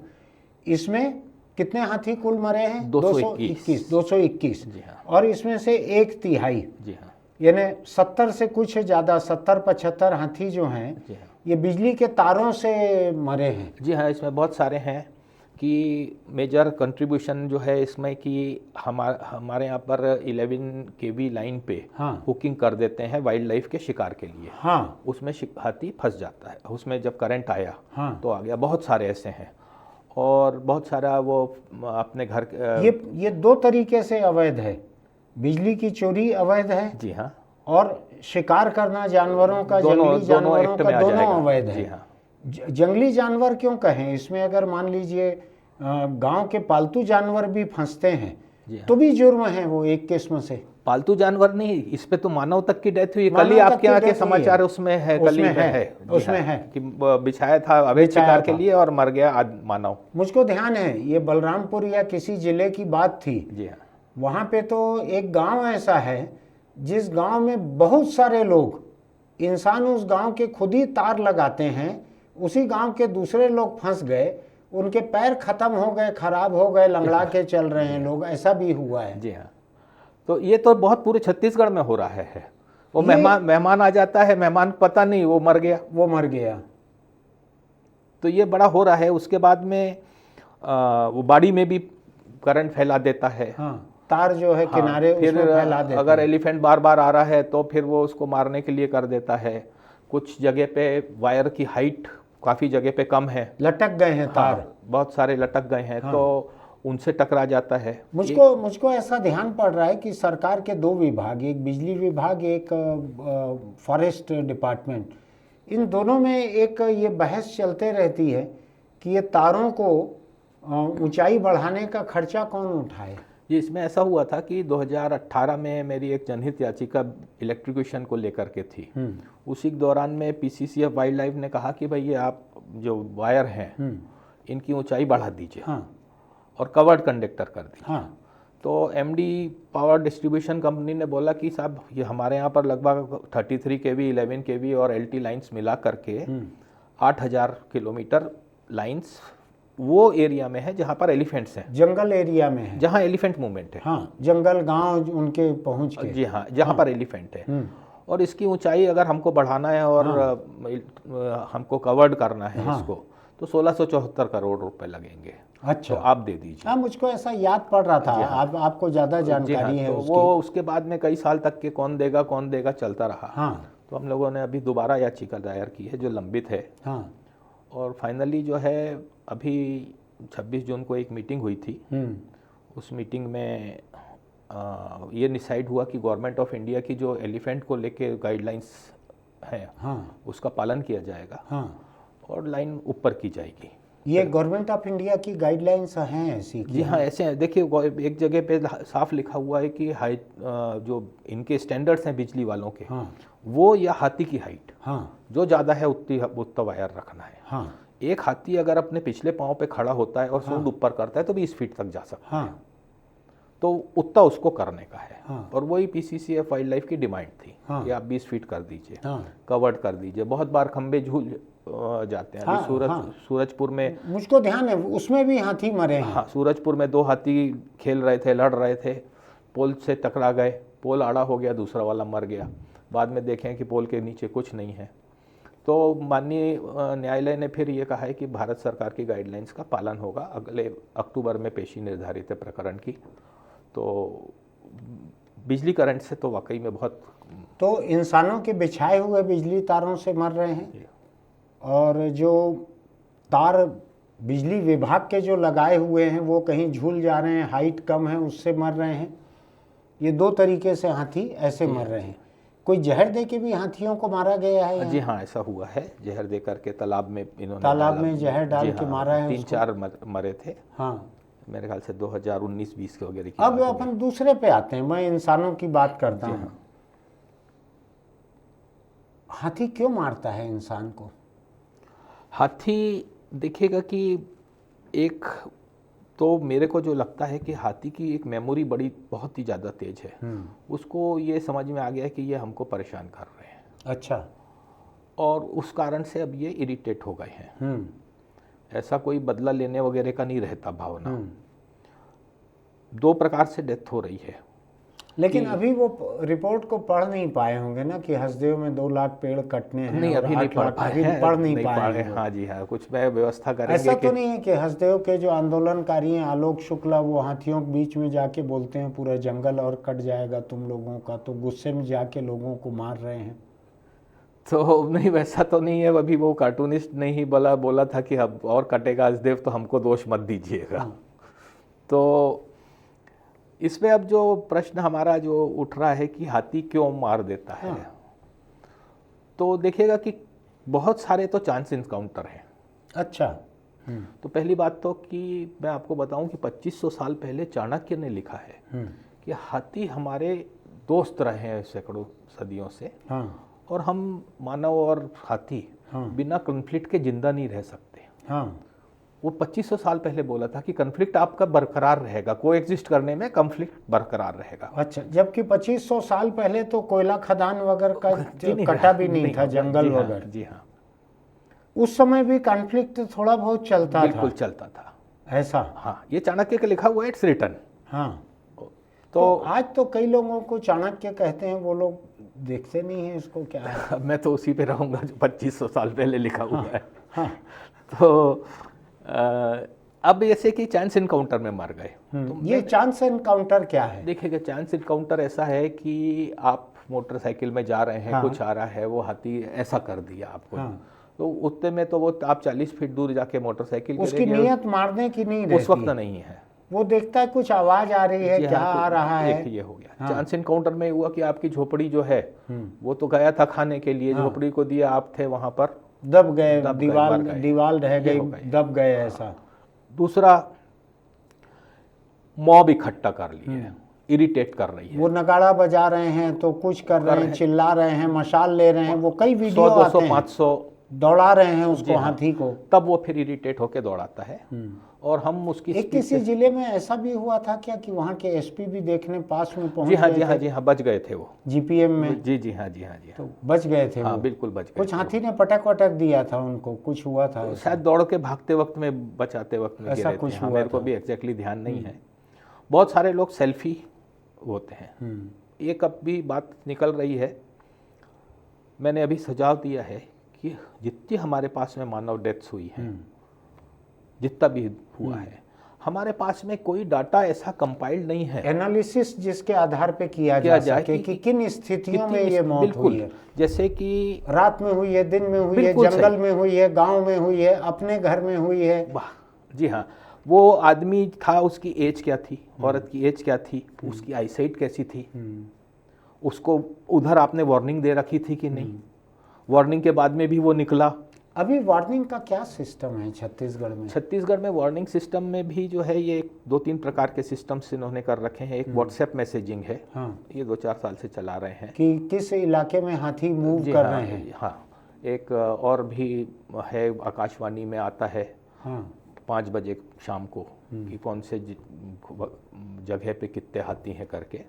इसमें कितने हाथी कुल मरे हैं? 221। जी हाँ, और इसमें से 1/3, जी हाँ, यानी 70 से कुछ ज़्यादा, 70-75 हाथी जो हैं, जी हाँ, ये बिजली के तारों से मरे हैं। जी हाँ, इसमें बहुत सारे हैं कि मेजर कंट्रीब्यूशन जो है इसमें कि हमारे यहाँ पर 11 kV लाइन पे हुकिंग कर देते हैं वाइल्ड लाइफ के शिकार के लिए। उसमें हाथी फंस जाता है, उसमें जब करंट आया तो आ गया। बहुत सारे ऐसे हैं, और बहुत सारा वो अपने घर ये 2 तरीके से अवैध है। बिजली की चोरी अवैध है, जी हाँ, और शिकार करना जानवरों का, जंगली जानवरों का, दोनों अवैध है। हाँ, जंगली जानवर क्यों कहें इसमें? अगर मान लीजिए गांव के पालतू जानवर भी फंसते हैं तो भी जुर्म है वो एक किस्म से। पालतू जानवर नहीं, इस पे तो मानव तक की डेथ हुई। कल मानव ही तक आपके की यहाँ के death हुई समाचार है। उसमें है, कल ही उसमें में है, है जी उसमें हाँ, है। कि बिछाया था अवैध बिछाया शिकार के था। लिए और मर गया मानव। मुझको ध्यान है, ये बलरामपुर या किसी जिले की बात थी। जी हाँ, वहाँ पे तो एक गांव ऐसा है जिस गांव में बहुत सारे लोग, इंसान उस गांव के खुद ही तार लगाते हैं, उसी गांव के दूसरे लोग फंस गए, उनके पैर खत्म हो गए, खराब हो गए, लंगड़ा के चल रहे हैं लोग, ऐसा भी हुआ है। जी हाँ। तो ये तो बहुत पूरे छत्तीसगढ़ में हो रहा है। वो ये- मेहमान आ जाता है, मेहमान पता नहीं वो मर गया, वो मर गया। तो ये बड़ा हो रहा है। उसके बाद में वो बाड़ी में भी करंट फैला देता है। हाँ, तार जो है हाँ, किनारे फिर उसमें फैला देता अगर है। एलिफेंट बार बार आ रहा है तो फिर वो उसको मारने के लिए कर देता है। कुछ जगह पे वायर की हाइट काफ़ी जगह पे कम है, लटक गए हैं तार। हाँ, बहुत सारे लटक गए हैं, हाँ। तो उनसे टकरा जाता है। मुझको ऐसा ध्यान पड़ रहा है कि सरकार के दो विभाग, एक बिजली विभाग, एक फॉरेस्ट डिपार्टमेंट, इन दोनों में एक ये बहस चलते रहती है कि ये तारों को ऊंचाई बढ़ाने का खर्चा कौन उठाए। ये इसमें ऐसा हुआ था कि 2018 में मेरी एक जनहित याचिका इलेक्ट्रिफिकेशन को लेकर के थी। उसी दौरान में पीसीसीएफ वाइल्ड लाइफ ने कहा कि भाई ये आप जो वायर हैं इनकी ऊंचाई बढ़ा दीजिए। हाँ, और कवर्ड कंडक्टर कर दीजिए। हाँ, तो एमडी पावर डिस्ट्रीब्यूशन कंपनी ने बोला कि साहब ये हमारे यहाँ पर लगभग 33 केवी, 11 केवी और एलटी लाइंस मिला करके 8000 किलोमीटर लाइंस वो एरिया में है जहाँ पर एलिफेंट्स हैं, जंगल एरिया में है। जहाँ एलिफेंट मूवमेंट है। हाँ, जंगल गांव उनके पहुंच के। जी हाँ, जहाँ पर एलिफेंट है। और इसकी ऊंचाई अगर हमको बढ़ाना है और हमको कवर्ड करना है इसको, तो 1674 करोड़ रुपए लगेंगे। अच्छा, तो आप दे दीजिए। हाँ, मुझको ऐसा याद पड़ रहा था। आपको ज़्यादा जानकारी है तो उसकी। वो उसके बाद में कई साल तक के कौन देगा चलता रहा। हाँ, तो हम लोगों ने अभी दोबारा याचिका दायर की है जो लंबित है। हाँ, और फाइनली जो है अभी 26 जून को एक मीटिंग हुई थी। उस मीटिंग में ये डिसाइड हुआ कि गवर्नमेंट ऑफ इंडिया की जो एलिफेंट को लेके गाइडलाइंस है, हाँ, उसका पालन किया जाएगा। हाँ। और लाइन ऊपर की जाएगी। ये गवर्नमेंट ऑफ इंडिया की गाइडलाइंस हैं ऐसी? जी हाँ, ऐसे हैं। देखिए एक जगह पे साफ लिखा हुआ है कि हाइट जो इनके स्टैंडर्ड्स हैं बिजली वालों के, हाँ, वो या हाथी की हाइट हाँ, जो ज़्यादा है उतना वायर रखना है। हाँ, एक हाथी अगर अपने पिछले पाँव पे खड़ा होता है और सूंड ऊपर करता है तो 20 फीट तक जा सकता है। हाँ, तो उतना उसको करने का है। हाँ। और वही पीसीसीएफ वाइल्ड लाइफ की डिमांड थी हाँ। कि आप 20 फीट कर दीजिए, हाँ। कवर्ड कर दीजिए। बहुत बार खंबे झूल जाते हैं। हाँ, अभी हाँ। सूरजपुर में, मुझको ध्यान है उसमें भी हाथी मरे हैं। हाँ, सूरजपुर में 2 हाथी खेल रहे थे, लड़ रहे थे, पोल से टकरा गए, पोल आड़ा हो गया, दूसरा वाला मर गया। बाद में देखें कि पोल के नीचे कुछ नहीं है। तो माननीय न्यायालय ने फिर ये कहा है कि भारत सरकार की गाइडलाइंस का पालन होगा। अगले अक्टूबर में पेशी निर्धारित है प्रकरण की। तो बिजली करंट से तो वाकई में बहुत, तो इंसानों के बिछाए हुए बिजली तारों से मर रहे हैं, और जो तार बिजली विभाग के जो लगाए हुए हैं वो कहीं झूल जा रहे हैं, हाइट कम है उससे मर रहे हैं। ये दो तरीके से हाथी ऐसे मर रहे हैं। कोई जहर दे के भी हाथियों को मारा गया है? जी हाँ, ऐसा हुआ है। जहर दे करके तालाब में इन्होंने तालाब में जहर डाल के मारा है 3-4 मरे थे। हाँ, मेरे ख्याल से 2019-20 के वगैरह की अब बात होगी। अपन दूसरे पे आते हैं। मैं इंसानों की बात करता हूँ। हाथी क्यों मारता है इंसान को? हाथी देखिएगा कि एक तो मेरे को जो लगता है कि हाथी की एक मेमोरी बहुत ही ज़्यादा तेज है। उसको ये समझ में आ गया है कि ये हमको परेशान कर रहे हैं। अच्छा। और उस कारण से अब ये इरिटेट हो गए हैं। ऐसा कोई बदला लेने वगैरह का नहीं रहता भावना। 2 प्रकार से डेथ हो रही है। लेकिन अभी वो रिपोर्ट को पढ़ नहीं पाए होंगे ना कि हसदेव में 2 लाख पेड़ कटने हैं? नहीं, और अभी नहीं 8 पढ़ लाख पाए अभी हैं, पढ़ नहीं पाए हैं। हाँ जी हाँ, कुछ मैं व्यवस्था करेंगे। ऐसा तो नहीं है कि हसदेव के जो आंदोलनकारी हैं आलोक शुक्ला, वो हाथियों के बीच में जाके बोलते हैं पूरा जंगल और कट जाएगा तुम लोगों का, तो गुस्से में जाके लोगों को मार रहे हैं? तो नहीं, वैसा तो नहीं है। अभी वो कार्टूनिस्ट ने ही बोला था कि अब और कटेगा हसदेव, तो हमको दोष मत दीजिएगा। तो इसमें अब जो प्रश्न हमारा जो उठ रहा है कि हाथी क्यों मार देता है, तो देखिएगा कि बहुत सारे तो चांस इनकाउंटर हैं। अच्छा। तो पहली बात तो कि मैं आपको बताऊं कि 2500 साल पहले चाणक्य ने लिखा है कि हाथी हमारे दोस्त रहे हैं सैकड़ों सदियों से। हाँ और हम मानव और हाथी हाँ बिना कन्फ्लिक्ट के जिंदा नहीं रह सकते। हाँ वो 2500 साल पहले बोला था कि कन्फ्लिक्ट आपका बरकरार रहेगा, को एग्जिस्ट करने में कन्फ्लिक्ट बरकरार रहेगा। अच्छा, जबकि 2500 साल पहले तो कोयला खदान वगैरह का जी नहीं कटा रहा, भी नहीं था, होता। जंगल जी हाँ, वगैरह। जी हाँ, उस समय भी कॉन्फ्लिक्ट थोड़ा बहुत चलता बिल्कुल था चलता था। ऐसा। हाँ, ये चाणक्य का लिखा हुआ है, इट्स रिटन। हाँ, तो तो आज तो कई लोगों को चाणक्य कहते हैं, वो लोग देखते नहीं है इसको क्या है। मैं तो उसी पे रहूंगा जो 2500 साल पहले लिखा हुआ है। हाँ तो अब जैसे कि चांस इनकाउंटर में मर गए, तो ये चांस एनकाउंटर क्या है? देखिएगा, चांस इनकाउंटर ऐसा है कि आप मोटरसाइकिल में जा रहे हैं, हाँ। कुछ आ रहा है, वो हाथी ऐसा कर दिया आपको। हाँ। तो उतने में तो वो आप 40 फीट दूर जाके मोटरसाइकिल उसकी गिरेंगे, नियत मारने की नहीं उस वक्त रहती, नहीं है। वो देखता है कुछ आवाज आ रही है, जी क्या हाँ, आ रहा है। एक ये हो गया। हाँ। चांस इनकाउंटर में हुआ कि आपकी झोपड़ी जो है वो तो गया था खाने के लिए, हाँ। झोपड़ी को दिया, आप थे वहां पर, दब गए, दब गए, दीवार मर गए। दीवार रह ये गई, हो गए। दब गए ऐसा। दूसरा, मॉब इकट्ठा कर ली है, इरिटेट कर रही है, वो नगाड़ा बजा रहे हैं तो कुछ कर रहे हैं, चिल्ला रहे हैं, मशाल ले रहे हैं, वो कई वीडियो 100, आते 200, हैं, 500, दौड़ा रहे हैं उसको, जी हाँ। हाथी को। तब वो फिर इरिटेट होके दौड़ाता है और हम उसकी एक स्पीड किसी से, जिले में ऐसा भी हुआ था क्या कि वहाँ के एसपी भी देखने पास में पहुंच जी हाँ, गए जी हाँ, थे? जी हाँ, बच गए थे वो, जीपीएम में जी जी हाँ, जी हाँ, जी हाँ, तो बच गए थे हाँ वो। बिल्कुल बच गए कुछ थे हाथी ने पटक वटक दिया था उनको, कुछ हुआ था वो। ऐसा? शायद दौड़ के भागते वक्त में, बचाते वक्त में ऐसा गिरे कुछ थे। हाँ, हुआ मेरे को था। भी एग्जैक्टली ध्यान नहीं है। बहुत सारे लोग सेल्फी होते हैं। ये कब भी बात निकल रही है, मैंने अभी सुझाव दिया है कि जितनी हमारे पास में मानव डेथ्स हुई है, जितना भी हुआ है, हमारे पास में कोई डाटा ऐसा कंपाइल्ड नहीं है एनालिसिस जिसके आधार पे किया किया जा जाए सके कि किन स्थितियों में कितनी ये मौत बिल्कुल, हुई है। जैसे कि रात में हुई है, दिन में हुई है, बिल्कुल जंगल सही। में हुई है, गांव में हुई है, अपने घर में हुई है। वाह, जी हाँ, वो आदमी था, उसकी एज क्या थी, औरत की एज क्या थी, उसकी आईसाइट कैसी थी, उसको उधर आपने वार्निंग दे रखी थी कि नहीं, वार्निंग के बाद में भी वो निकला। अभी वार्निंग का क्या सिस्टम है छत्तीसगढ़ में? छत्तीसगढ़ में वार्निंग सिस्टम में भी जो है, ये 2-3 प्रकार के सिस्टम्स इन्होंने कर रखे हैं। एक व्हाट्सएप मैसेजिंग है, हाँ, ये 2-4 साल से चला रहे हैं कि किस इलाके में हाथी मूव जी कर हाँ, रहे हैं। हाँ, एक और भी है, आकाशवाणी में आता है हाँ 5 बजे शाम को कि कौन से जगह पे कितने हाथी हैं करके।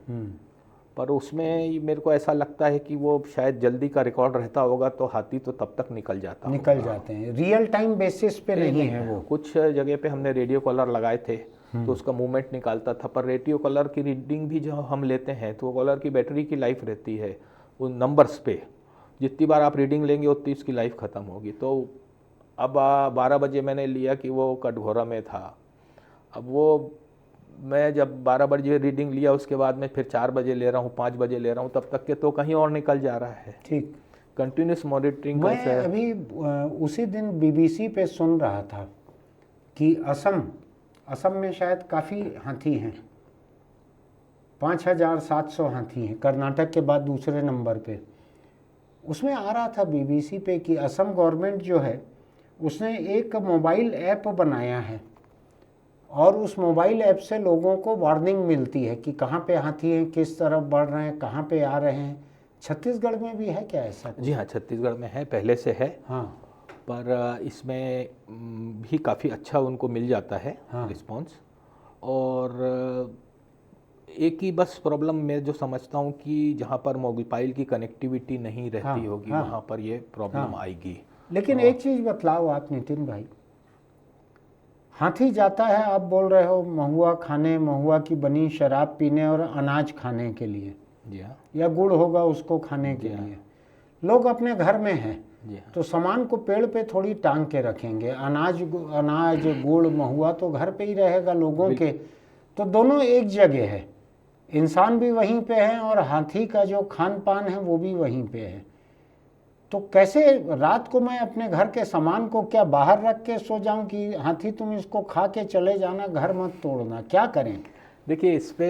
पर उसमें मेरे को ऐसा लगता है कि वो शायद जल्दी का रिकॉर्ड रहता होगा, तो हाथी तो तब तक निकल जाता निकल जाते हैं, रियल टाइम बेसिस पे नहीं है वो। कुछ जगह पे हमने रेडियो कॉलर लगाए थे तो उसका मूवमेंट निकालता था, पर रेडियो कॉलर की रीडिंग भी जो हम लेते हैं तो कॉलर की बैटरी की लाइफ रहती है उन नंबर्स पे, जितनी बार आप रीडिंग लेंगे उतनी उसकी लाइफ ख़त्म होगी। तो अब 12 बजे मैंने लिया कि वो कटघोरा में था। अब वो मैं जब 12 बजे रीडिंग लिया, उसके बाद में फिर 4 बजे ले रहा हूँ, 5 बजे ले रहा हूँ, तब तक के तो कहीं और निकल जा रहा है। ठीक। कंटिन्यूस मॉनिटरिंग मैं अभी उसी दिन बीबीसी पे सुन रहा था कि असम में शायद काफ़ी हाथी हैं, 5700 हाथी हैं, कर्नाटक के बाद दूसरे नंबर पे। उसमें आ रहा था बीबीसी पे कि असम गवर्नमेंट जो है उसने एक मोबाइल ऐप बनाया है और उस मोबाइल ऐप से लोगों को वार्निंग मिलती है कि कहाँ पे हाथी हैं, किस तरफ बढ़ रहे हैं, कहाँ पे आ रहे हैं। छत्तीसगढ़ में भी है क्या ऐसा? जी हाँ, छत्तीसगढ़ में है, पहले से है। हाँ, पर इसमें भी काफ़ी अच्छा उनको मिल जाता है हाँ। रिस्पॉन्स। और एक ही बस प्रॉब्लम मैं जो समझता हूँ कि जहाँ पर मोबाइल की कनेक्टिविटी नहीं रहती हाँ, होगी, हाँ। वहाँ पर ये प्रॉब्लम हाँ। आएगी। लेकिन एक चीज़ बतलाओ आप नितिन भाई, हाथी जाता है, आप बोल रहे हो महुआ खाने, महुआ की बनी शराब पीने और अनाज खाने के लिए, जी हाँ, या गुड़ होगा उसको खाने के लिए। लोग अपने घर में हैं जी हाँ, तो सामान को पेड़ पे थोड़ी टांग के रखेंगे, अनाज गुड़ महुआ तो घर पे ही रहेगा लोगों के। तो दोनों एक जगह है, इंसान भी वहीं पे है और हाथी का जो खान पान है वो भी वहीं पे है। तो कैसे रात को मैं अपने घर के सामान को क्या बाहर रख के सो जाऊं कि हाथी तुम इसको खा के चले जाना, घर मत तोड़ना? क्या करें? देखिए, इस पे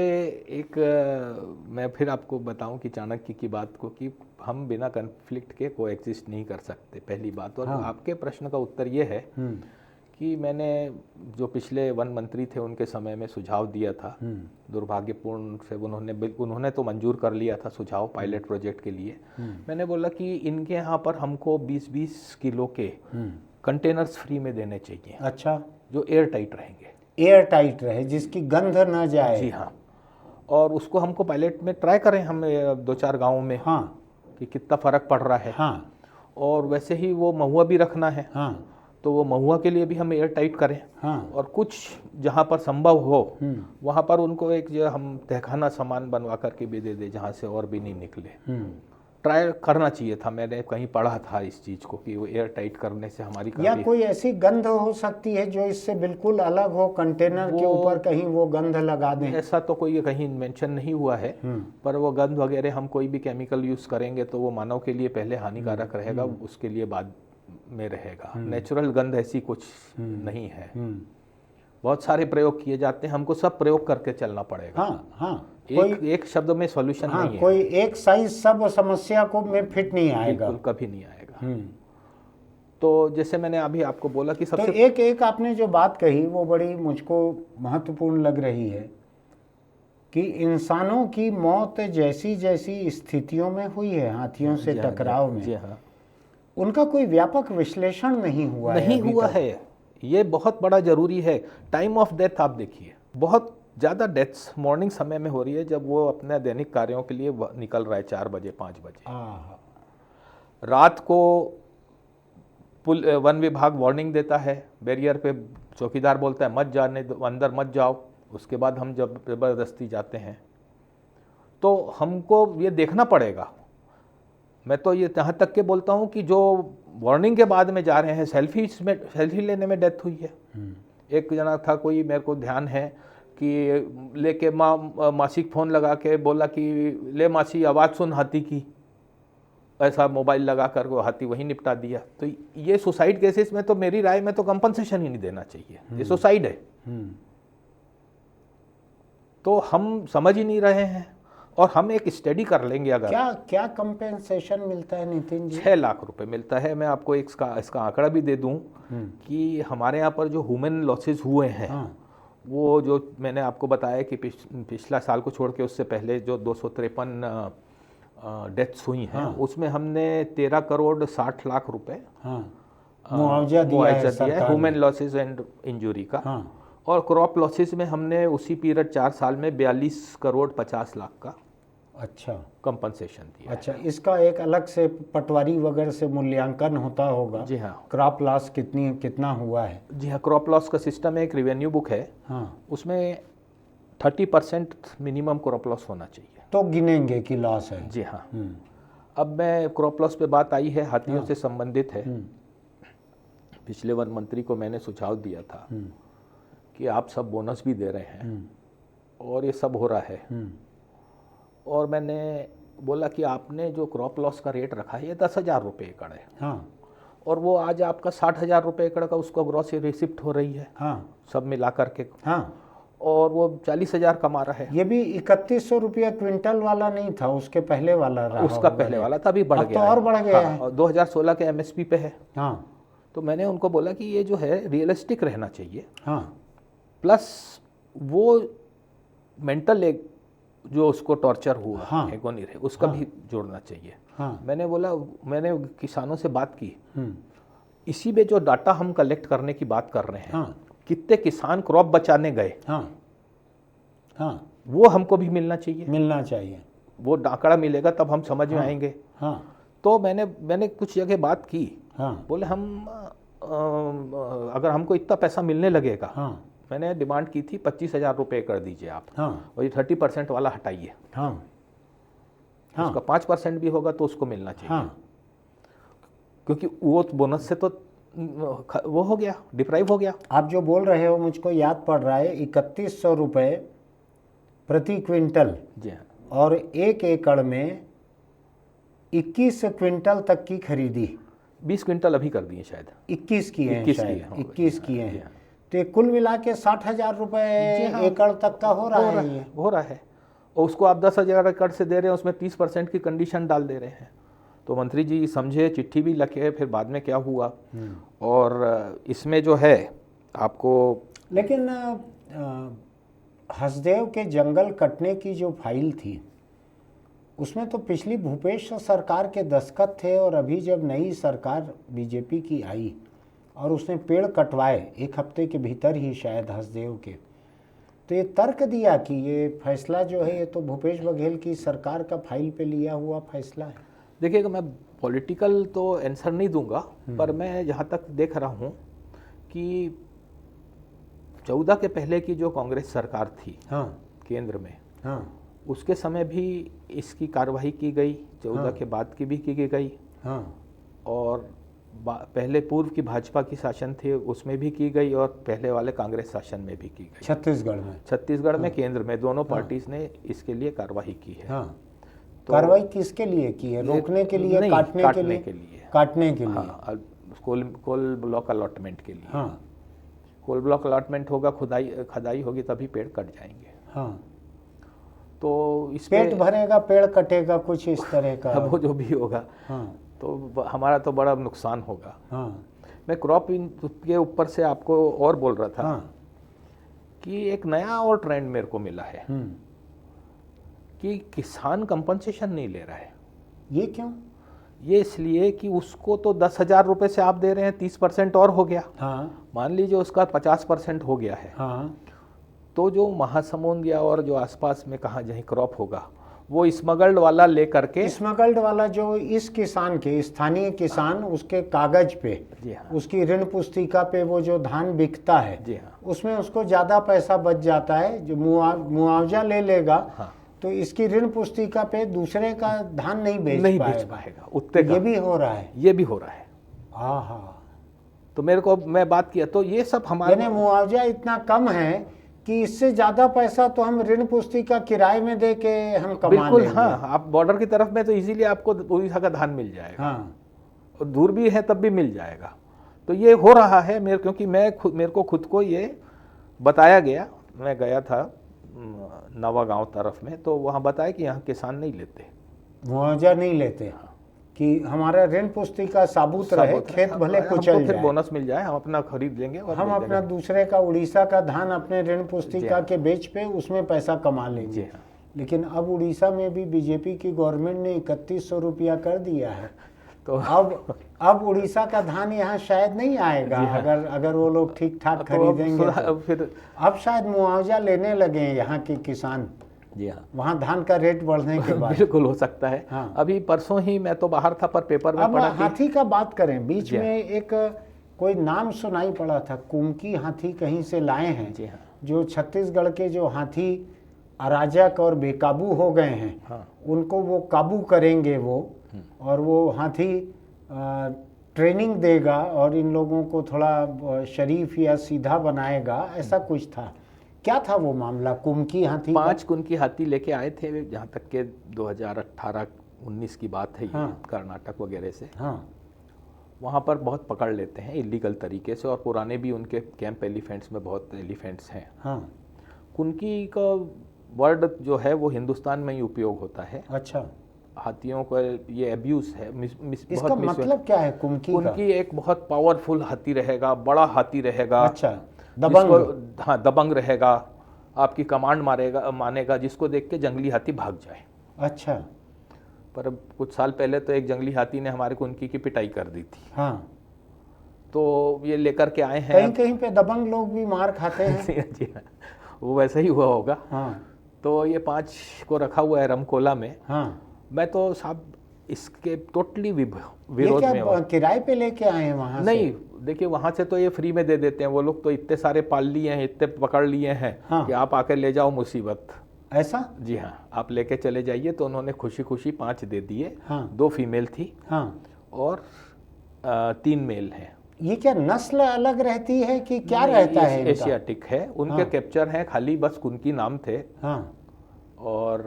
एक मैं फिर आपको बताऊं कि चाणक्य की बात को, कि हम बिना कन्फ्लिक्ट के को एग्जिस्ट नहीं कर सकते, पहली बात। और हाँ। आपके प्रश्न का उत्तर ये है कि मैंने जो पिछले वन मंत्री थे उनके समय में सुझाव दिया था, दुर्भाग्यपूर्ण से उन्होंने तो मंजूर कर लिया था सुझाव पायलट प्रोजेक्ट के लिए। मैंने बोला कि इनके यहाँ पर हमको 20-20 किलो के कंटेनर्स फ्री में देने चाहिए। अच्छा, जो एयर टाइट रहेंगे, एयर टाइट रहे, जिसकी गंध न जाए। जी हाँ, और उसको हमको पायलट में ट्राई करें हम 2-4 गाँवों में, हाँ, कि कितना फ़र्क पड़ रहा है। हाँ, और वैसे ही वो महुआ भी रखना है, हाँ, तो वो महुआ के लिए भी हम एयर टाइट करें। हाँ, और कुछ जहाँ पर संभव हो वहाँ पर उनको एक जो हम तहखाना सामान बनवा करके भी दे दे, जहाँ से और भी नहीं निकले। ट्राई करना चाहिए था, मैंने कहीं पढ़ा था इस चीज़ को कि वो एयर टाइट करने से हमारी या कोई ऐसी गंध हो सकती है जो इससे बिल्कुल अलग हो, कंटेनर के ऊपर कहीं वो गंध लगा दें। ऐसा तो कोई कहीं मेंशन नहीं हुआ है, पर वो गंध वगैरह हम कोई भी केमिकल यूज़ करेंगे तो वो मानव के लिए पहले हानिकारक रहेगा, उसके लिए बाद में रहेगा। नेचुरल गंध ऐसी कुछ नहीं है। बहुत सारे प्रयोग किए जाते हैं, हमको सब प्रयोग करके चलना पड़ेगा। हाँ, हाँ, एक शब्द में सॉल्यूशन नहीं है। कोई एक साइज सब समस्या को में फिट नहीं आएगा, बिल्कुल कभी नहीं आएगा। तो जैसे मैंने अभी आपको बोला कि सबसे तो एक आपने जो बात कही वो बड़ी मुझको महत्वपूर्ण लग रही है कि इंसानों की मौत जैसी जैसी स्थितियों में हुई है हाथियों से टकराव में, जी हाँ, उनका कोई व्यापक विश्लेषण नहीं हुआ है। ये बहुत बड़ा जरूरी है। टाइम ऑफ डेथ आप देखिए, बहुत ज़्यादा डेथ्स मॉर्निंग समय में हो रही है, जब वो अपने दैनिक कार्यों के लिए निकल रहा है 4 बजे 5 बजे। रात को वन विभाग वार्निंग देता है, बैरियर पे चौकीदार बोलता है मत जाने दो, अंदर मत जाओ। उसके बाद हम जब ज़बरदस्ती जाते हैं तो हमको ये देखना पड़ेगा। मैं तो ये यहाँ तक के बोलता हूँ कि जो वार्निंग के बाद में जा रहे हैं, सेल्फी लेने में डेथ हुई है। एक जना था, कोई मेरे को ध्यान है कि लेके मासी फ़ोन लगा के बोला कि ले मासी आवाज़ सुन हाथी की, ऐसा मोबाइल लगा कर वो हाथी वहीं निपटा दिया। तो ये सुसाइड केसेस में तो मेरी राय में तो कंपनसेशन ही नहीं देना चाहिए, ये सुसाइड है। तो हम समझ ही नहीं रहे हैं, और हम एक स्टडी कर लेंगे अगर। क्या कंपेंसेशन मिलता है नितिन जी? 6 लाख रुपए मिलता है। मैं आपको इसका आंकड़ा भी दे दूं कि हमारे यहाँ पर जो ह्यूमन लॉसेस हुए हैं, वो जो मैंने आपको बताया कि पिछला साल को छोड़ के उससे पहले जो 253 डेथ्स हुई हैं, उसमें हमने 13 करोड़ 60 लाख रुपए मुआवजा दिया है ह्यूमन लॉसेस एंड इंजरी का। और क्रॉप लॉसेस में हमने उसी पीरियड 4 साल में 42 करोड़ 50 लाख का अच्छा कंपनसेशन दिया। अच्छा, इसका एक अलग से पटवारी वगैरह से मूल्यांकन होता होगा? जी हाँ। क्रॉप लॉस कितना हुआ है? जी हाँ, क्रॉप लॉस का सिस्टम एक रिवेन्यू बुक है। उसमें 30% मिनिमम क्रॉप लॉस होना चाहिए, तो गिनेंगे कि लॉस है। जी हाँ। अब मैं क्रॉप लॉस पे बात आई है, हाथियों से संबंधित है। पिछले वन मंत्री को मैंने सुझाव दिया था कि आप सब बोनस भी दे रहे हैं और ये सब हो रहा है, और मैंने बोला कि आपने जो क्रॉप लॉस का रेट रखा है ये 10,000 रुपये एकड़ है, और वो आज आपका 60,000 रुपये एकड़ का उसको ग्रॉस रिसिप्ट हो रही है, सब मिला करके, और वो 40,000 कमा रहा है। ये भी 3100 रुपया क्विंटल वाला नहीं था, उसके पहले वाला रहा। उसका पहले वाला था, अभी बढ़ गया तो और बढ़ गया है। और 2016 के MSP पे है। तो मैंने उनको बोला कि ये जो है रियलिस्टिक रहना चाहिए, प्लस वो मेंटल एक जो उसको टॉर्चर हुआ है गोनी रहे, उसका भी जोड़ना चाहिए। मैंने बोला, मैंने किसानों से बात की, इसी में जो डाटा हम कलेक्ट करने की बात कर रहे हैं, कितने किसान क्रॉप बचाने गए, वो हमको भी मिलना चाहिए। वो आंकड़ा मिलेगा तब हम समझ में आएंगे। तो मैंने कुछ जगह बात की, बोले हम अगर हमको इतना पैसा मिलने लगेगा, मैंने डिमांड की थी 25,000 रुपये कर दीजिए आप, और ये 30% वाला हटाइए, उसका 5% भी होगा तो उसको मिलना चाहिए, क्योंकि वो बोनस से तो वो हो गया, डिप्राइव हो गया। आप जो बोल रहे हो मुझको याद पड़ रहा है, 3100 रुपये प्रति क्विंटल। जी हाँ। और 1 एकड़ में 21 क्विंटल तक की खरीदी। 20 क्विंटल अभी कर दिए शायद, 21 किए हैं, 21 किए हैं। हाँ। तो कुल मिला के 60,000 रुपये एकड़ तक का हो रहा है। और उसको आप 10,000 एकड़ से दे रहे हैं, उसमें 30% की कंडीशन डाल दे रहे हैं। तो मंत्री जी समझे, चिट्ठी भी लिखे, फिर बाद में क्या हुआ, और इसमें जो है आपको लेकिन हसदेव के जंगल कटने की जो फाइल थी उसमें तो पिछली भूपेश सरकार के दस्तखत थे, और अभी जब नई सरकार बीजेपी की आई और उसने पेड़ कटवाए 1 हफ्ते के भीतर ही शायद हसदेव के, तो ये तर्क दिया कि ये फैसला जो है ये तो भूपेश बघेल की सरकार का फाइल पे लिया हुआ फैसला है। देखिएगा, मैं पॉलिटिकल तो आंसर नहीं दूंगा, पर मैं जहाँ तक देख रहा हूँ कि 14 के पहले की जो कांग्रेस सरकार थी, हाँ केंद्र में, हाँ उसके समय भी इसकी कार्रवाई की गई, 14 के बाद की भी की गई, हाँ और पहले पूर्व की भाजपा की शासन थे उसमें भी की गई, और पहले वाले कांग्रेस शासन में भी की गई। छत्तीसगढ़ में केंद्र में दोनों पार्टीज ने इसके लिए कार्रवाई की है। हाँ। तो कार्रवाई किसके लिए की है? रोकने के लिए, काटने के लिए? काटने के लिए। हाँ, कोल ब्लॉक अलॉटमेंट के लिए। हाँ। कोल ब्लॉक अलॉटमेंट होगा, खुदाई होगी, तभी पेड़ कट जाएंगे। हाँ। तो इस पेट भरेगा पेड़ कटेगा, कुछ इस तरह का वो जो भी होगा। हाँ। तो हमारा तो बड़ा नुकसान होगा। हाँ। मैं क्रॉप के ऊपर से आपको और बोल रहा था। हाँ। कि एक नया और ट्रेंड मेरे को मिला है कि किसान कंपनसेशन नहीं ले रहा है। ये क्यों? ये इसलिए कि उसको तो 10,000 रुपये से आप दे रहे हैं, 30% और हो गया। हाँ। मान लीजिए उसका 50% हो गया है। हाँ। तो जो महासमुंद या और जो आसपास में कहाँ जहीं क्रॉप होगा, वो स्मगल्ड वाला ले करके, स्मगल्ड वाला जो इस किसान के स्थानीय किसान उसके कागज पे, जी हाँ, उसकी ऋण पुस्तिका पे वो जो धान बिकता है, जी हाँ, उसमें उसको ज़्यादा पैसा बच जाता है, जो मुआवजा ले लेगा। हाँ, तो इसकी ऋण पुस्तिका पे दूसरे का धान नहीं बेच पाएगा उतने का। ये भी हो रहा है। ये भी हो रहा है। हाँ। तो मेरे को, मैं बात किया तो ये सब हमारे मुआवजा इतना कम है कि इससे ज्यादा पैसा तो हम ऋण पुस्तिका किराए में दे के हम कमा बिल्कुल लेंगे। हाँ, आप बॉर्डर की तरफ में तो इजीली आपको उड़ीसा का धान मिल जाएगा। हाँ। और दूर भी है तब भी मिल जाएगा। तो ये हो रहा है क्योंकि मेरे को खुद को ये बताया गया। मैं गया था नवागांव तरफ में, तो वहाँ बताया कि यहाँ किसान नहीं लेते, मुआवजा नहीं लेते। हाँ। कि हमारा ऋण पुस्तिका साबुत रहे, खेत भले कुचल जाए, फिर बोनस मिल जाए, हम अपना खरीद लेंगे और हम अपना दूसरे का उड़ीसा का धान अपने ऋण पुस्तिका के बेच पे उसमें पैसा कमा लेंगे। लेकिन अब उड़ीसा में भी बीजेपी की गवर्नमेंट ने 3100 रुपया कर दिया है। तो अब उड़ीसा का धान यहाँ शायद नहीं आएगा। अगर वो लोग ठीक ठाक खरीदेंगे तो फिर अब शायद मुआवजा लेने लगे यहाँ के किसान। जी हाँ, वहाँ धान का रेट बढ़ने के बाद बिल्कुल हो सकता है। हाँ। अभी परसों ही मैं तो बाहर था, पर पेपर में पढ़ा। हाथी का बात करें, बीच में एक कोई नाम सुनाई पड़ा था, कुमकी हाथी कहीं से लाए हैं। जी हाँ। जो छत्तीसगढ़ के जो हाथी अराजक और बेकाबू हो गए हैं, हाँ, उनको वो काबू करेंगे वो, और वो हाथी ट्रेनिंग देगा और इन लोगों को थोड़ा शरीफ या सीधा बनाएगा, ऐसा कुछ था। क्या था वो मामला? कुमकी हाथी, 5 कुमकी हाथी लेके आए थे, जहाँ तक के 2018-19 की बात है। हाँ। कर्नाटक वगैरह से। हाँ। वहाँ पर बहुत पकड़ लेते हैं इलीगल तरीके से, और पुराने भी उनके कैंप एलिफेंट्स में बहुत एलिफेंट्स हैं। हाँ। कुनकी का वर्ड जो है वो हिंदुस्तान में ही उपयोग होता है। अच्छा। हाथियों का ये अब्यूज है। इसका मतलब क्या है कुमकी का? कुनकी एक बहुत पावरफुल हाथी रहेगा, बड़ा हाथी रहेगा। अच्छा, दबंग। हाँ, दबंग रहेगा, आपकी कमांड मानेगा, जिसको देख के जंगली हाथी भाग जाए। अच्छा। पर कुछ साल पहले तो एक जंगली हाथी ने हमारे कुनकी की पिटाई कर दी थी। हाँ। तो ये लेकर के आए हैं। कहीं कहीं पे दबंग लोग भी मार खाते हैं। जी हाँ, वो वैसे ही हुआ होगा। हाँ। तो ये 5 को रखा हुआ है रमकोला में। हाँ। मैं तो साहब इसके टोटली विरोध में हूँ। किराए पे लेके आए हैं वहाँ नहीं, देखिए वहाँ से तो ये फ्री में दे देते हैं वो लोग, तो इतने सारे पाल लिए हैं, इतने पकड़ लिए हैं। हाँ। कि आप आकर ले जाओ, मुसीबत। ऐसा? जी हाँ, आप लेके चले जाइए। तो उन्होंने खुशी खुशी 5 दे दिए। हाँ। 2 फीमेल थी। हाँ। और 3 मेल हैं। ये क्या नस्ल अलग रहती है कि क्या रहता है? एशियाटिक है। उनके कैप्चर हैं, खाली बस कुनकी नाम थे। हाँ। और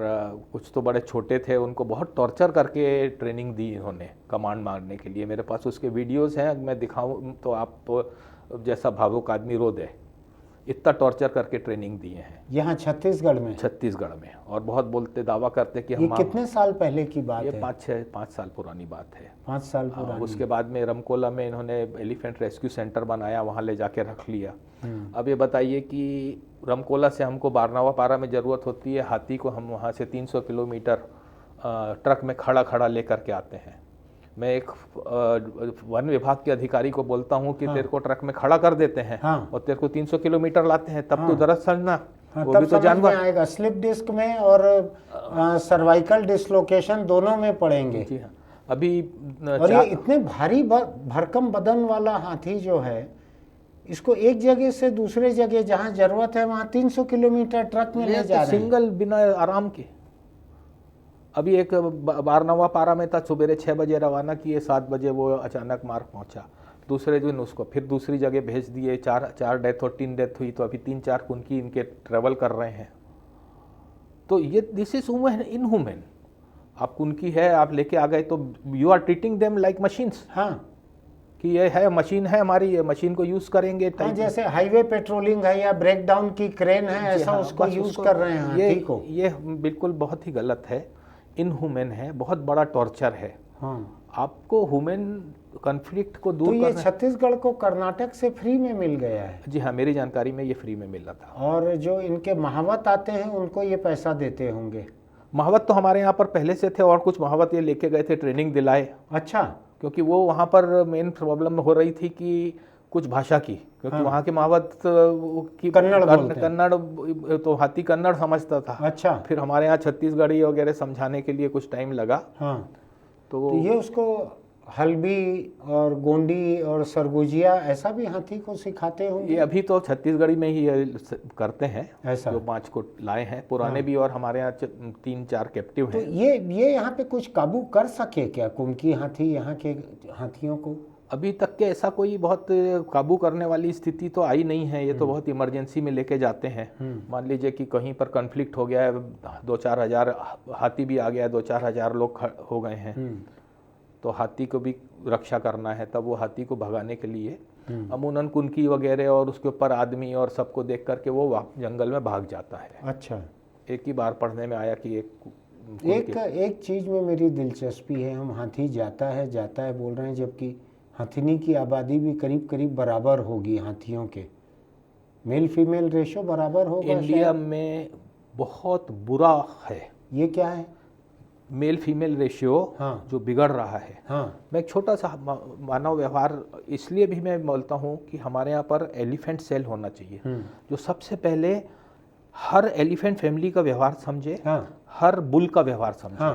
कुछ तो बड़े छोटे थे, उनको बहुत टॉर्चर करके ट्रेनिंग दी इन्होंने कमांड मारने के लिए। मेरे पास उसके वीडियोस हैं, मैं दिखाऊं तो आप तो जैसा भावुक आदमी रो दे। इतना टॉर्चर करके ट्रेनिंग दिए हैं यहाँ छत्तीसगढ़ में? छत्तीसगढ़ में। और बहुत बोलते दावा करते कि ये हम कितने साल पहले की बात ये है? 5 साल पुरानी बात है। 5 साल हाँ, पुरानी। उसके बाद में रमकोला में इन्होंने एलिफेंट रेस्क्यू सेंटर बनाया, वहाँ ले जाके रख लिया। अब ये बताइए कि रमकोला से हमको बारनावा पारा में ज़रूरत होती है, हाथी को हम वहाँ से 300 किलोमीटर ट्रक में खड़ा खड़ा लेकर के आते हैं। मैं एक वन विभाग के अधिकारी को बोलता हूँ कि तेरे को ट्रक में खड़ा कर देते हैं और तेरे को 300 किलोमीटर लाते हैं, तब तो दरअसल समझना वो भी तो जानवर आएगा। स्लिप डिस्क में और सर्वाइकल डिसलोकेशन दोनों में पड़ेंगे। जी हाँ। अभी और ये इतने भारी भरकम बदन वाला हाथी जो है, इसको एक जगह से दूसरे जगह जहाँ जरूरत है वहाँ 300 किलोमीटर ट्रक में ले जा रहे हैं, सिंगल बिना आराम के। अभी एक बारनावा पारा में था, सुबह 6 बजे रवाना किए, 7 बजे वो अचानक मार्ग पहुंचा। दूसरे दिन उसको फिर दूसरी जगह भेज दिए, 4 डेथ और 3 डेथ हुई, तो अभी 3-4 कुनकी इनके ट्रेवल कर रहे हैं। तो ये दिस इज इनह्यूमन। आप कुनकी है, आप लेके आ गए तो you are treating them like machines. हाँ, कि ये है मशीन है हमारी, ये मशीन को यूज करेंगे। हाँ, जैसे हाईवे पेट्रोलिंग है या ब्रेक डाउन की क्रेन है, ऐसा हाँ, उसको यूज कर रहे हैं हाथी को। ये बिल्कुल बहुत ही गलत है, इनह्यूमन है, बहुत बड़ा टॉर्चर है। हाँ, आपको ह्यूमन कॉन्फ्लिक्ट को दूर तो ये करना। छत्तीसगढ़ को कर्नाटक से फ्री में मिल गया है? जी हाँ, मेरी जानकारी में ये फ्री में मिल रहा था। और जो इनके महावत आते हैं उनको ये पैसा देते होंगे? महावत तो हमारे यहाँ पर पहले से थे, और कुछ महावत ये लेके गए थे, ट्रेनिंग दिलाए। अच्छा। क्योंकि वो वहाँ पर मेन प्रॉब्लम हो रही थी कि कुछ भाषा की, क्योंकि वहाँ के महावत की कन्नड़, तो हाथी कन्नड़ समझता था। अच्छा। फिर हमारे यहाँ छत्तीसगढ़ी वगैरह समझाने के लिए कुछ टाइम लगा। हाँ, तो ये उसको हल्बी और गोंडी और सरगुजिया ऐसा भी हाथी को सिखाते होंगे? ये अभी तो छत्तीसगढ़ी में ही ये करते हैं, ऐसा जो 5 को लाए हैं पुराने भी, और हमारे यहाँ 3-4 कैप्टिव तो हैं। ये यहाँ पे कुछ काबू कर सके क्या कुनकी हाथी यहाँ के हाथियों को? अभी तक के ऐसा कोई बहुत काबू करने वाली स्थिति तो आई नहीं है। ये तो बहुत इमरजेंसी में लेके जाते हैं। मान लीजिए कि कहीं पर कॉन्फ्लिक्ट हो गया है, 2-4 हज़ार हाथी भी आ गया, 2-4 हज़ार लोग हो गए हैं, तो हाथी को भी रक्षा करना है, तब वो हाथी को भगाने के लिए अमूनन कुनकी वगैरह और उसके ऊपर आदमी और सबको देख करके वो जंगल में भाग जाता है। अच्छा। एक ही बार पढ़ने में आया कि एक चीज़ में मेरी दिलचस्पी है, हम हाथी जाता है बोल रहे हैं, जबकि हाथिनी की आबादी भी करीब करीब बराबर होगी हाथियों के, मेल फीमेल रेशो बराबर होगा इंडिया में बहुत बुरा है। ये क्या है? मेल फीमेल रेशियो जो बिगड़ रहा है। मैं एक छोटा सा मानव व्यवहार इसलिए भी मैं बोलता हूँ कि हमारे यहाँ पर एलिफेंट सेल होना चाहिए, जो सबसे पहले हर एलिफेंट फैमिली का व्यवहार समझे, हर बुल का व्यवहार समझे।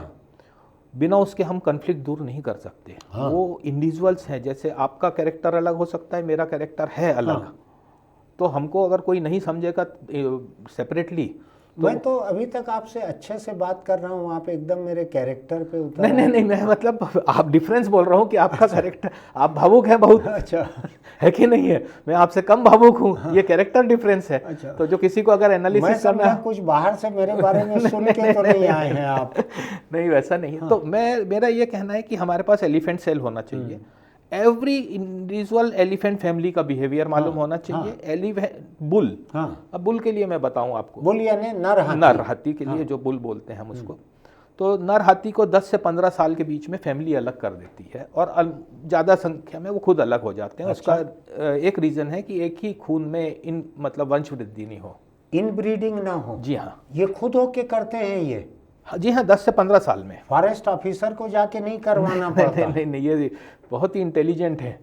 बिना उसके हम कॉन्फ्लिक्ट दूर नहीं कर सकते। वो इंडिविजुअल्स हैं, जैसे आपका कैरेक्टर अलग हो सकता है, मेरा कैरेक्टर है अलग, तो हमको अगर कोई नहीं समझेगा सेपरेटली, मैं तो अभी तक आपसे अच्छे से बात कर रहा हूँ, आप एकदम मेरे कैरेक्टर पे उतर। नहीं, मैं मतलब आप डिफरेंस बोल रहा हूँ कि आपका कैरेक्टर, आप भावुक हैं बहुत। अच्छा। है कि नहीं है? मैं आपसे कम भावुक हूँ। ये कैरेक्टर डिफरेंस है। अच्छा। तो जो किसी को अगर एनालिसिस करना है, कुछ बाहर से मेरे बारे में सुन के तो नहीं आए हैं आप? नहीं, वैसा नहीं। तो मेरा ये कहना है कि हमारे पास एलिफेंट सेल होना चाहिए। एवरी इंडिविजुअल एलिफेंट फैमिली का बिहेवियर मालूम होना चाहिए। बुल, अब बुल के लिए मैं बताऊं आपको, बुल यानी नर हाथी के लिए जो बुल बोलते हैं हम उसको, तो नर हाथी को 10 से 15 साल के बीच में फैमिली अलग कर देती है, और ज़्यादा संख्या में वो खुद अलग हो जाते हैं। उसका एक रीज़न है कि एक ही खून में मतलब वंश वृद्धि नहीं हो, इनब्रीडिंग ना हो। जी हाँ, ये खुद होके करते हैं ये? जी हाँ, 10 से 15 साल में। फॉरेस्ट ऑफिसर को जाके नहीं करवाना पड़ता? नहीं, ये बहुत ही इंटेलिजेंट है,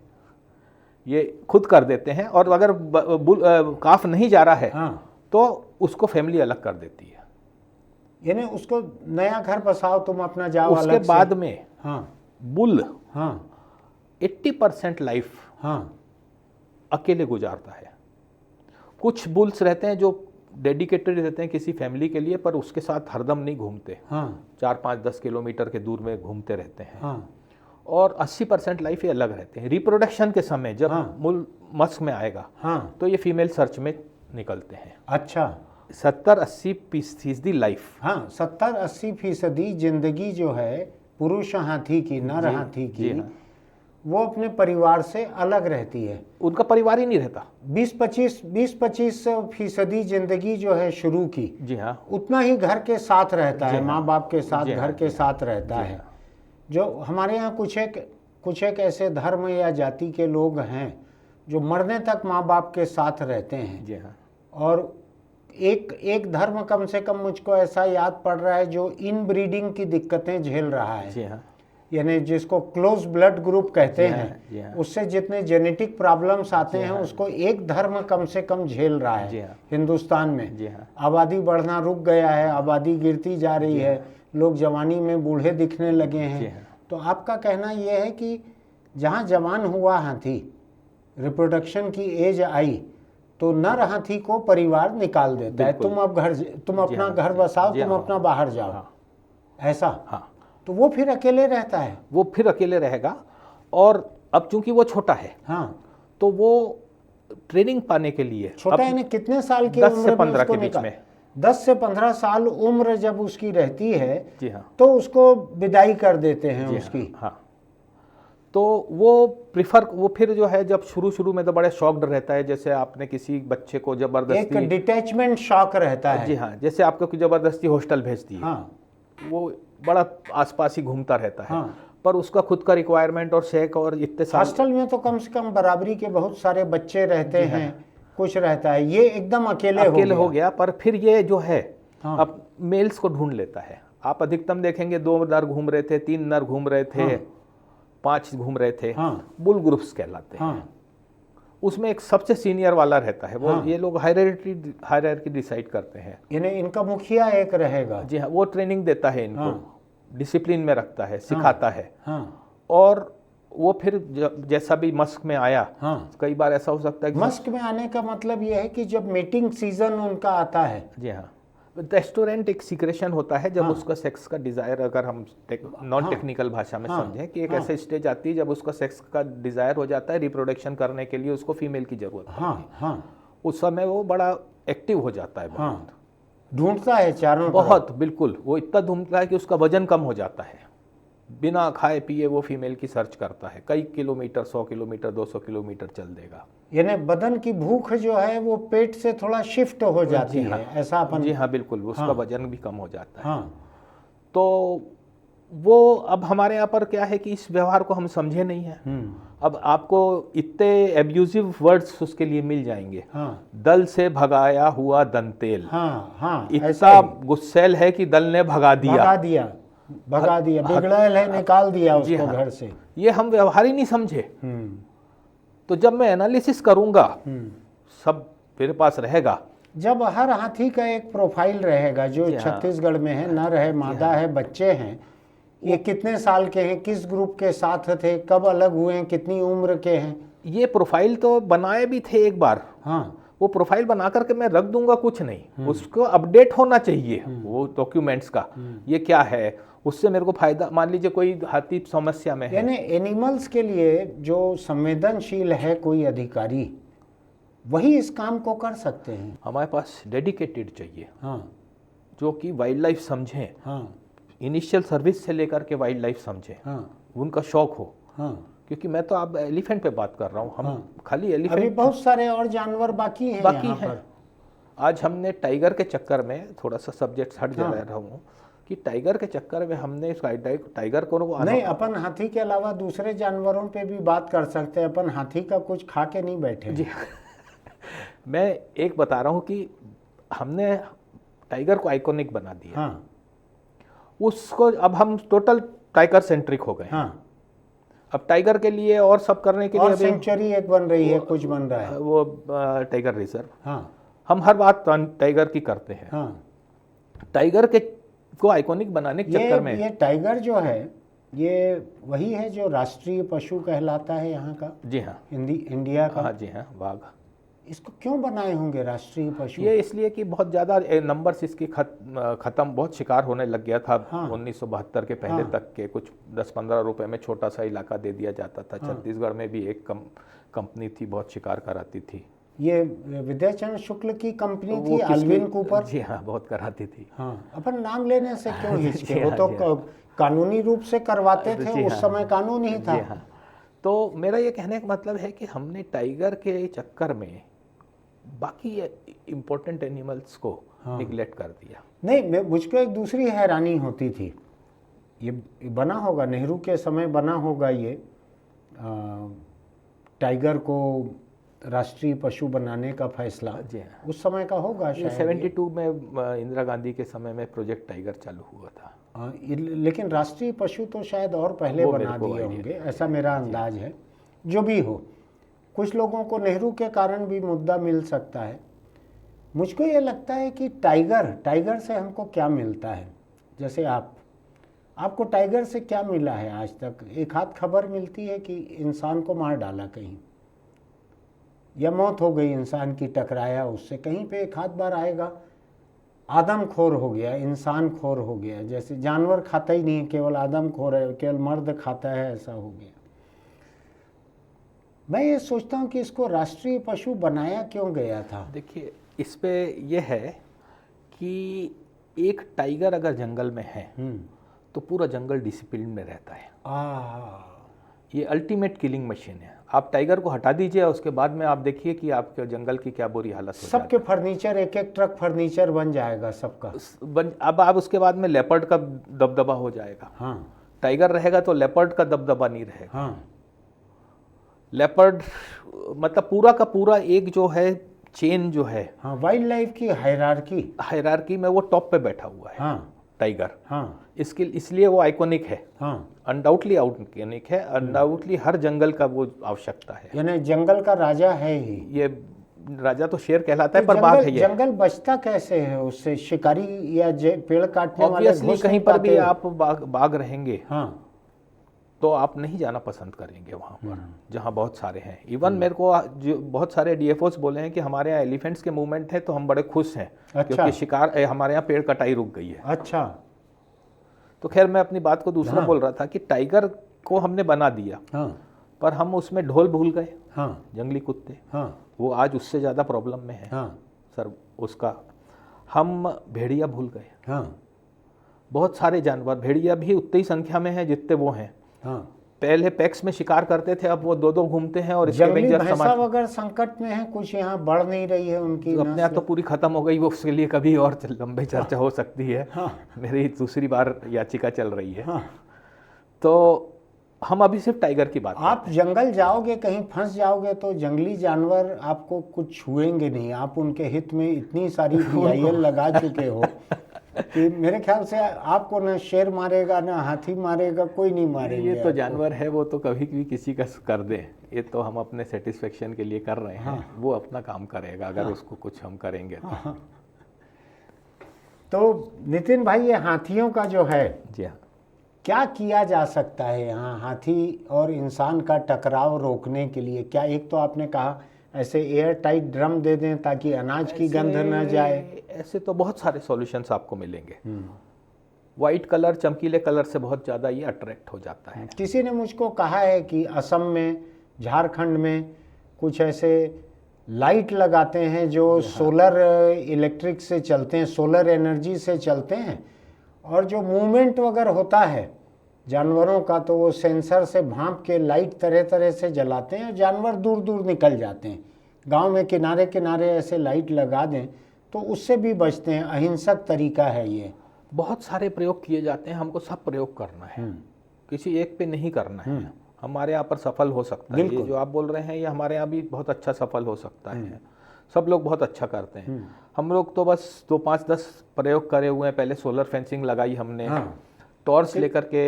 ये खुद कर देते हैं। और अगर काफ नहीं जा रहा है तो उसको फैमिली अलग कर देती है, यानी उसको नया घर बसाओ, तुम अपना जाओ अलग से। उसके बाद में बुल 80% लाइफ अकेले गुजारता है। कुछ बुल्स रहते हैं जो डेडिकेटेड रहते हैं किसी फैमिली के लिए, पर उसके साथ हरदम नहीं घूमते, 4-5-10 किलोमीटर के दूर में घूमते रहते हैं। और 80% लाइफ ये अलग रहते हैं। रिप्रोडक्शन के समय जब मूल मस्क में आएगा तो ये फीमेल सर्च में निकलते हैं। अच्छा। 70-80% लाइफ, 70-80% जिंदगी जो है पुरुष हाथी की, नर हाथी की, वो अपने परिवार से अलग रहती है। उनका परिवार ही नहीं रहता। 20-25% जिंदगी जो है शुरू की, जी हाँ, उतना ही घर के साथ रहता है, हाँ। माँ बाप के साथ, जी हाँ, घर के जी साथ रहता जी है। हाँ। जो हमारे यहाँ कुछ एक ऐसे धर्म या जाति के लोग हैं जो मरने तक माँ बाप के साथ रहते हैं। जी हाँ, और एक धर्म कम से कम मुझको ऐसा याद पड़ रहा है जो इन ब्रीडिंग की दिक्कतें झेल रहा है, जी हाँ, यानी जिसको क्लोज ब्लड ग्रुप कहते जी हाँ, हैं, जी हाँ। उससे जितने जेनेटिक प्रॉब्लम्स आते जी हैं हाँ। उसको एक धर्म कम से कम झेल रहा जी है हाँ। हिंदुस्तान में। जी हाँ। आबादी बढ़ना रुक गया है, आबादी गिरती जा रही है, लोग जवानी में बूढ़े दिखने लगे जी हैं। हाँ। तो आपका कहना यह है कि जहाँ जवान हुआ हाथी, रिप्रोडक्शन की एज आई, तो नर हाथी को परिवार निकाल देता है, बिल्कुल। तुम अपना हाँ, घर बसाओ, जी तुम हाँ। अपना बाहर जाओ, हाँ। ऐसा। हाँ, तो वो फिर अकेले रहता है। वो फिर अकेले रहेगा। और अब चूंकि वो छोटा है, हाँ, तो वो ट्रेनिंग पाने के लिए छोटा यानी कितने साल की 10 से उम्र में 15 उसको के बीच निकाल, में। 10 से 15 साल उम्र जब उसकी रहती है, जी हाँ, तो उसको विदाई कर देते हैं जी उसकी। हाँ, हाँ। तो वो फिर जो है, जब शुरू में तो बड़े शॉक्ड रहता है, जैसे आपने किसी बच्चे को एक जबरदस्ती, डिटैचमेंट शॉक रहता है। जी हाँ, जैसे आपको कि जबरदस्ती हॉस्टल भेज दिए, हाँ, वो बड़ा आसपास ही घूमता रहता है। हाँ। पर उसका खुद का रिक्वायरमेंट और शेक और इतने साल, हॉस्टल में तो कम से कम बराबरी के बहुत सारे बच्चे रहते हैं, कुछ रहता है, ये एकदम अकेले हो गया। पर फिर ये जो है, हाँ। अब मेल्स को ढूंढ लेता है। आप अधिकतम देखेंगे 2 नर घूम रहे थे, 3 नर घूम रहे थे, हाँ। 5 घूम रहे थे। हाँ। बुल ग्रुप्स कहलाते हैं। हाँ, उसमें एक सबसे सीनियर वाला रहता है, वो हाँ। ये लोग हायरार्की डिसाइड करते हैं। यानी इनका मुखिया एक रहेगा। जी हाँ, वो ट्रेनिंग देता है इनको, डिसिप्लिन में रखता है, सिखाता है। हाँ, और वो फिर जैसा भी मस्क में आया, हाँ। कई बार ऐसा हो सकता है कि मस्क में आने का मतलब यह है कि जब मीटिंग सीजन उनका आता है, जी हाँ, टेस्टोरेंट एक सीक्रेशन होता है जब हाँ। उसका सेक्स का डिजायर, अगर हम नॉन टेक्निकल भाषा में हाँ। समझें कि एक हाँ। ऐसे स्टेज आती है जब उसका सेक्स का डिजायर हो जाता है, रिप्रोडक्शन करने के लिए उसको फीमेल की जरूरत है। हाँ, हाँ, उस समय वो बड़ा एक्टिव हो जाता है, हाँ, ढूंढता है चारों तरफ। बहुत, बिल्कुल। वो इतना ढूंढता है कि उसका वजन कम हो जाता है। बिना खाए पिए वो फीमेल की सर्च करता है, कई किलोमीटर, 100 किलोमीटर, 200 किलोमीटर चल देगा। यानी बदन की भूख जो है वो पेट से थोड़ा शिफ्ट हो जाती है, ऐसा अपन। जी हाँ, बिल्कुल, उसका हाँ। वजन भी कम हो जाता है। हाँ, तो वो अब हमारे यहाँ पर क्या है कि इस व्यवहार को हम समझे नहीं है। अब आपको इतने एब्यूजिव वर्ड्स उसके लिए मिल जाएंगे। हाँ, दल से भगाया हुआ दंतेल, हाँ, हाँ, इतना गुस्सैल है कि दल ने भगा दिया। भगा दिया, बिगड़ैल है, निकाल दिया जी उसको हाँ। घर से। ये हम व्यवहार ही नहीं समझे। तो जब मैं एनालिसिस करूंगा, सब मेरे पास रहेगा। जब हर हाथी का एक प्रोफाइल रहेगा, जो हाँ। छत्तीसगढ़ में है, नर है, मादा है, बच्चे हैं, ये कितने साल के हैं, किस ग्रुप के साथ थे, कब अलग हुए हैं, कितनी उम्र के हैं, ये प्रोफाइल तो बनाए भी थे एक बार। हाँ, वो प्रोफाइल बना करके मैं रख दूंगा, कुछ नहीं, उसको अपडेट होना चाहिए वो डॉक्यूमेंट्स का। ये क्या है, उससे मेरे को फायदा, मान लीजिए कोई हाथी समस्या में है। यानी एनिमल्स के लिए जो संवेदनशील है कोई अधिकारी, वही इस काम को कर सकते हैं। हमारे पास डेडिकेटेड चाहिए, हाँ, जो कि वाइल्ड लाइफ समझें, हाँ, इनिशियल सर्विस से लेकर के वाइल्ड लाइफ समझें, हाँ, उनका शौक हो। हाँ। क्योंकि मैं तो आप एलिफेंट पे बात कर रहा हूँ, हम हाँ। खाली अभी एलिफेंट बहुत सारे और जानवर बाकी हैं बाकी यहाँ हैं। पर। आज हमने टाइगर के चक्कर में, थोड़ा सा सब्जेक्ट हट जा हाँ। रहा हूँ, कि टाइगर के चक्कर में हमने टाइगर को नहीं, अपन हाथी के अलावा दूसरे जानवरों पे भी बात कर सकते हैं, अपन हाथी का कुछ खा के नहीं बैठे। जी मैं एक बता रहा हूँ कि हमने टाइगर को आइकॉनिक बना दिया। हाँ, उसको अब हम टोटल टाइगर सेंट्रिक हो गए। हाँ। अब टाइगर के लिए और सब करने के लिए और अभी सेंचुरी एक बन रही है, कुछ बन रहा है। वो टाइगर रिजर्व, हाँ, हम हर बात टाइगर की करते हैं। हाँ। टाइगर के को आइकॉनिक बनाने के चक्कर में ये टाइगर जो है, ये वही है जो राष्ट्रीय पशु कहलाता है यहाँ का, जी हाँ, इंडिया का। हाँ जी हाँ, बाघ। इसको क्यों बनाए होंगे राष्ट्रीय पशु? ये इसलिए कि बहुत ज़्यादा नंबर्स इसके खत्म, बहुत शिकार होने लग गया था। हाँ। 1972 के पहले हाँ। तक के कुछ 10-15 रुपए में छोटा सा इलाका दे दिया जाता था। हाँ। छत्तीसगढ़ में भी एक कंपनी थी, बहुत शिकार कराती थी। ये विद्याचरण शुक्ल की कंपनी वो थी, किसकी? अल्विन कूपर। जी हाँ, बहुत कराती थी। हाँ, अपन नाम लेने से क्यों हिचके? जी वो हाँ, तो जी हाँ। कानूनी रूप से करवाते थे, जी उस हाँ। समय कानून ही था। जी हाँ। तो मेरा ये कहने का मतलब है कि हमने टाइगर के चक्कर में बाकी इम्पोर्टेंट एनिमल्स को निगलेक्ट कर दिया। नहीं, मुझको एक दूसरी हैरानी होती थी, ये बना होगा नेहरू के समय बना होगा ये टाइगर को राष्ट्रीय पशु बनाने का फैसला, जी हाँ। उस समय का होगा ये शायद। 72 में इंदिरा गांधी के समय में प्रोजेक्ट टाइगर चालू हुआ था। लेकिन राष्ट्रीय पशु तो शायद और पहले वो बना मेरे को दिए idea होंगे, ऐसा मेरा अंदाज है। जो भी हो, कुछ लोगों को नेहरू के कारण भी मुद्दा मिल सकता है। मुझको ये लगता है कि टाइगर से हमको क्या मिलता है। जैसे आपको टाइगर से क्या मिला है आज तक? एक हाथ खबर मिलती है कि इंसान को मार डाला कहीं, या मौत हो गई इंसान की, टकराया उससे, कहीं पे एक हाथ बार आएगा आदमखोर हो गया, इंसान खोर हो गया, जैसे जानवर खाता ही नहीं, केवल आदमखोर है, केवल मर्द खाता है, ऐसा हो गया। मैं ये सोचता हूँ कि इसको राष्ट्रीय पशु बनाया क्यों गया था? देखिए, इस पे ये है कि एक टाइगर अगर जंगल में है तो पूरा जंगल डिसिप्लिन में रहता है। ये अल्टीमेट किलिंग मशीन है। आप टाइगर को हटा दीजिए, उसके बाद में आप देखिए कि आपके जंगल की क्या बुरी हालत हो सबके फर्नीचर, एक एक ट्रक फर्नीचर बन जाएगा सबका। अब आप उसके बाद में लेपर्ड का दबदबा हो जाएगा। हाँ, टाइगर रहेगा तो लेपर्ड का दबदबा नहीं रहेगा। हाँ, लेपर्ड मतलब पूरा का पूरा एक जो है चेन जो है, हाँ, वाइल्ड लाइफ की हायरार्की में वो टॉप पे बैठा हुआ है। हाँ, टाइगर, हाँ, इसलिए वो आइकॉनिक है। हाँ, अनडाउटली आइकॉनिक है, अनडाउटली हर जंगल का वो आवश्यकता है। यानी जंगल का राजा है ही। ये राजा तो शेर कहलाता है, पर बात है ये, जंगल बचता कैसे है उससे? शिकारी या पेड़ काटने वाले ऑब्वियसली कहीं पर भी आप बाघ रहेंगे, हाँ, तो आप नहीं जाना पसंद करेंगे वहाँ पर जहाँ बहुत सारे हैं। इवन मेरे को जो बहुत सारे डीएफओस बोले हैं कि हमारे यहाँ एलिफेंट्स के मूवमेंट है तो हम बड़े खुश हैं। अच्छा। क्योंकि शिकार हमारे यहाँ पेड़ कटाई रुक गई है। अच्छा। तो खैर, मैं अपनी बात को दूसरा बोल रहा था कि टाइगर को हमने बना दिया, हाँ, पर हम उसमें ढोल भूल गए। हाँ, जंगली कुत्ते, हाँ, वो आज उससे ज़्यादा प्रॉब्लम में है। हाँ, सर उसका हम भेड़िया भूल गए। हाँ, बहुत सारे जानवर, भेड़िया भी उतनी ही संख्या में है जितने वो हैं। हाँ, पहले पैक्स में शिकार करते थे, अब वो दो दो घूमते हैं। और जंगली भैंसा अगर संकट में है, कुछ यहाँ बढ़ नहीं रही है उनकी तो अपने आप तो पूरी खत्म हो गई। वो उसके लिए कभी और लंबे चर्चा हो सकती है। हाँ, मेरी दूसरी बार याचिका चल रही है। हाँ, तो हम अभी सिर्फ टाइगर की बात आप जंगल जाओगे, कहीं फंस जाओगे तो जंगली जानवर आपको कुछ छुएंगे नहीं। आप उनके हित में इतनी सारी PIL लगा चुके हो कि मेरे ख्याल से आपको ना शेर मारेगा, ना हाथी मारेगा, कोई नहीं मारेगा। ये तो जानवर है, वो तो कभी भी किसी का कर दे। ये तो हम अपने सेटिस्फेक्शन के लिए कर रहे हैं। हाँ। वो अपना काम करेगा अगर उसको कुछ हम करेंगे तो। हाँ। तो नितिन भाई, ये हाथियों का जो है, जी हाँ, क्या किया जा सकता है यहाँ हाथी और इंसान का टकराव रोकने के लिए? क्या, एक तो आपने कहा ऐसे एयर टाइट ड्रम दे दें ताकि अनाज की गंध न जाए। ऐसे तो बहुत सारे सॉल्यूशंस आपको मिलेंगे। वाइट कलर, चमकीले कलर से बहुत ज़्यादा ये अट्रैक्ट हो जाता है। किसी ने मुझको कहा है कि असम में, झारखंड में कुछ ऐसे लाइट लगाते हैं जो सोलर इलेक्ट्रिक से चलते हैं, सोलर एनर्जी से चलते हैं, और जो मूवमेंट वगैरह होता है जानवरों का, तो वो सेंसर से भांप के लाइट तरह तरह से जलाते हैं, जानवर दूर दूर निकल जाते हैं। गांव में किनारे किनारे ऐसे लाइट लगा दें तो उससे भी बचते हैं। अहिंसक तरीका है ये। बहुत सारे प्रयोग किए जाते हैं, हमको सब प्रयोग करना है, किसी एक पे नहीं करना है। हमारे यहाँ पर सफल हो सकता है। ये जो आप बोल रहे हैं, ये हमारे यहाँ भी बहुत अच्छा सफल हो सकता है। सब लोग बहुत अच्छा करते हैं। हम लोग तो बस 2, 5, 10 प्रयोग करे हुए हैं। पहले सोलर फेंसिंग लगाई हमने, टॉर्च लेकर के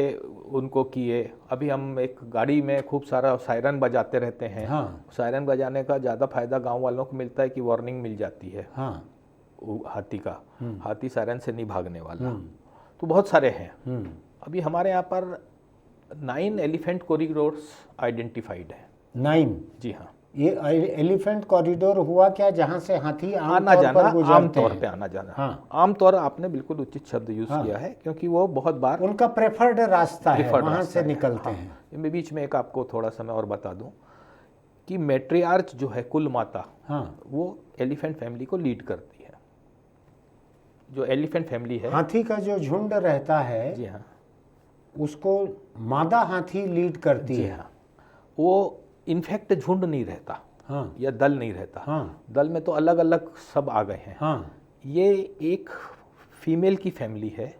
उनको किए। अभी हम एक गाड़ी में खूब सारा सायरन बजाते रहते हैं। सायरन बजाने का ज़्यादा फायदा गांव वालों को मिलता है कि वार्निंग मिल जाती है हाथी का। हाथी सायरन से नहीं भागने वाला। तो बहुत सारे हैं। अभी हमारे यहाँ पर 9 एलिफेंट कॉरिडोर्स आइडेंटिफाइड है। 9? जी हाँ। ये एलिफेंट कॉरिडोर हुआ क्या, जहाँ से हाथी आना जाना, आमतौर पे आना जाना। हाँ, आमतौर, आपने बिल्कुल उचित शब्द यूज किया है, क्योंकि वो बहुत बार उनका प्रेफर्ड रास्ता है, वहाँ से निकलते हैं। मैं बीच में एक आपको थोड़ा सा मैं और बता दूं कि मैट्रियार्च जो है, कुल माता, वो एलिफेंट फैमिली को लीड करती है। जो एलिफेंट फैमिली है, हाथी का जो झुंड रहता है, जी हाँ, उसको मादा हाथी लीड करती है। हाँ, वो इनफैक्ट झुंड नहीं रहता, हाँ या दल नहीं रहता। हाँ दल में तो अलग अलग सब आ गए हैं। हाँ ये एक फीमेल की फैमिली है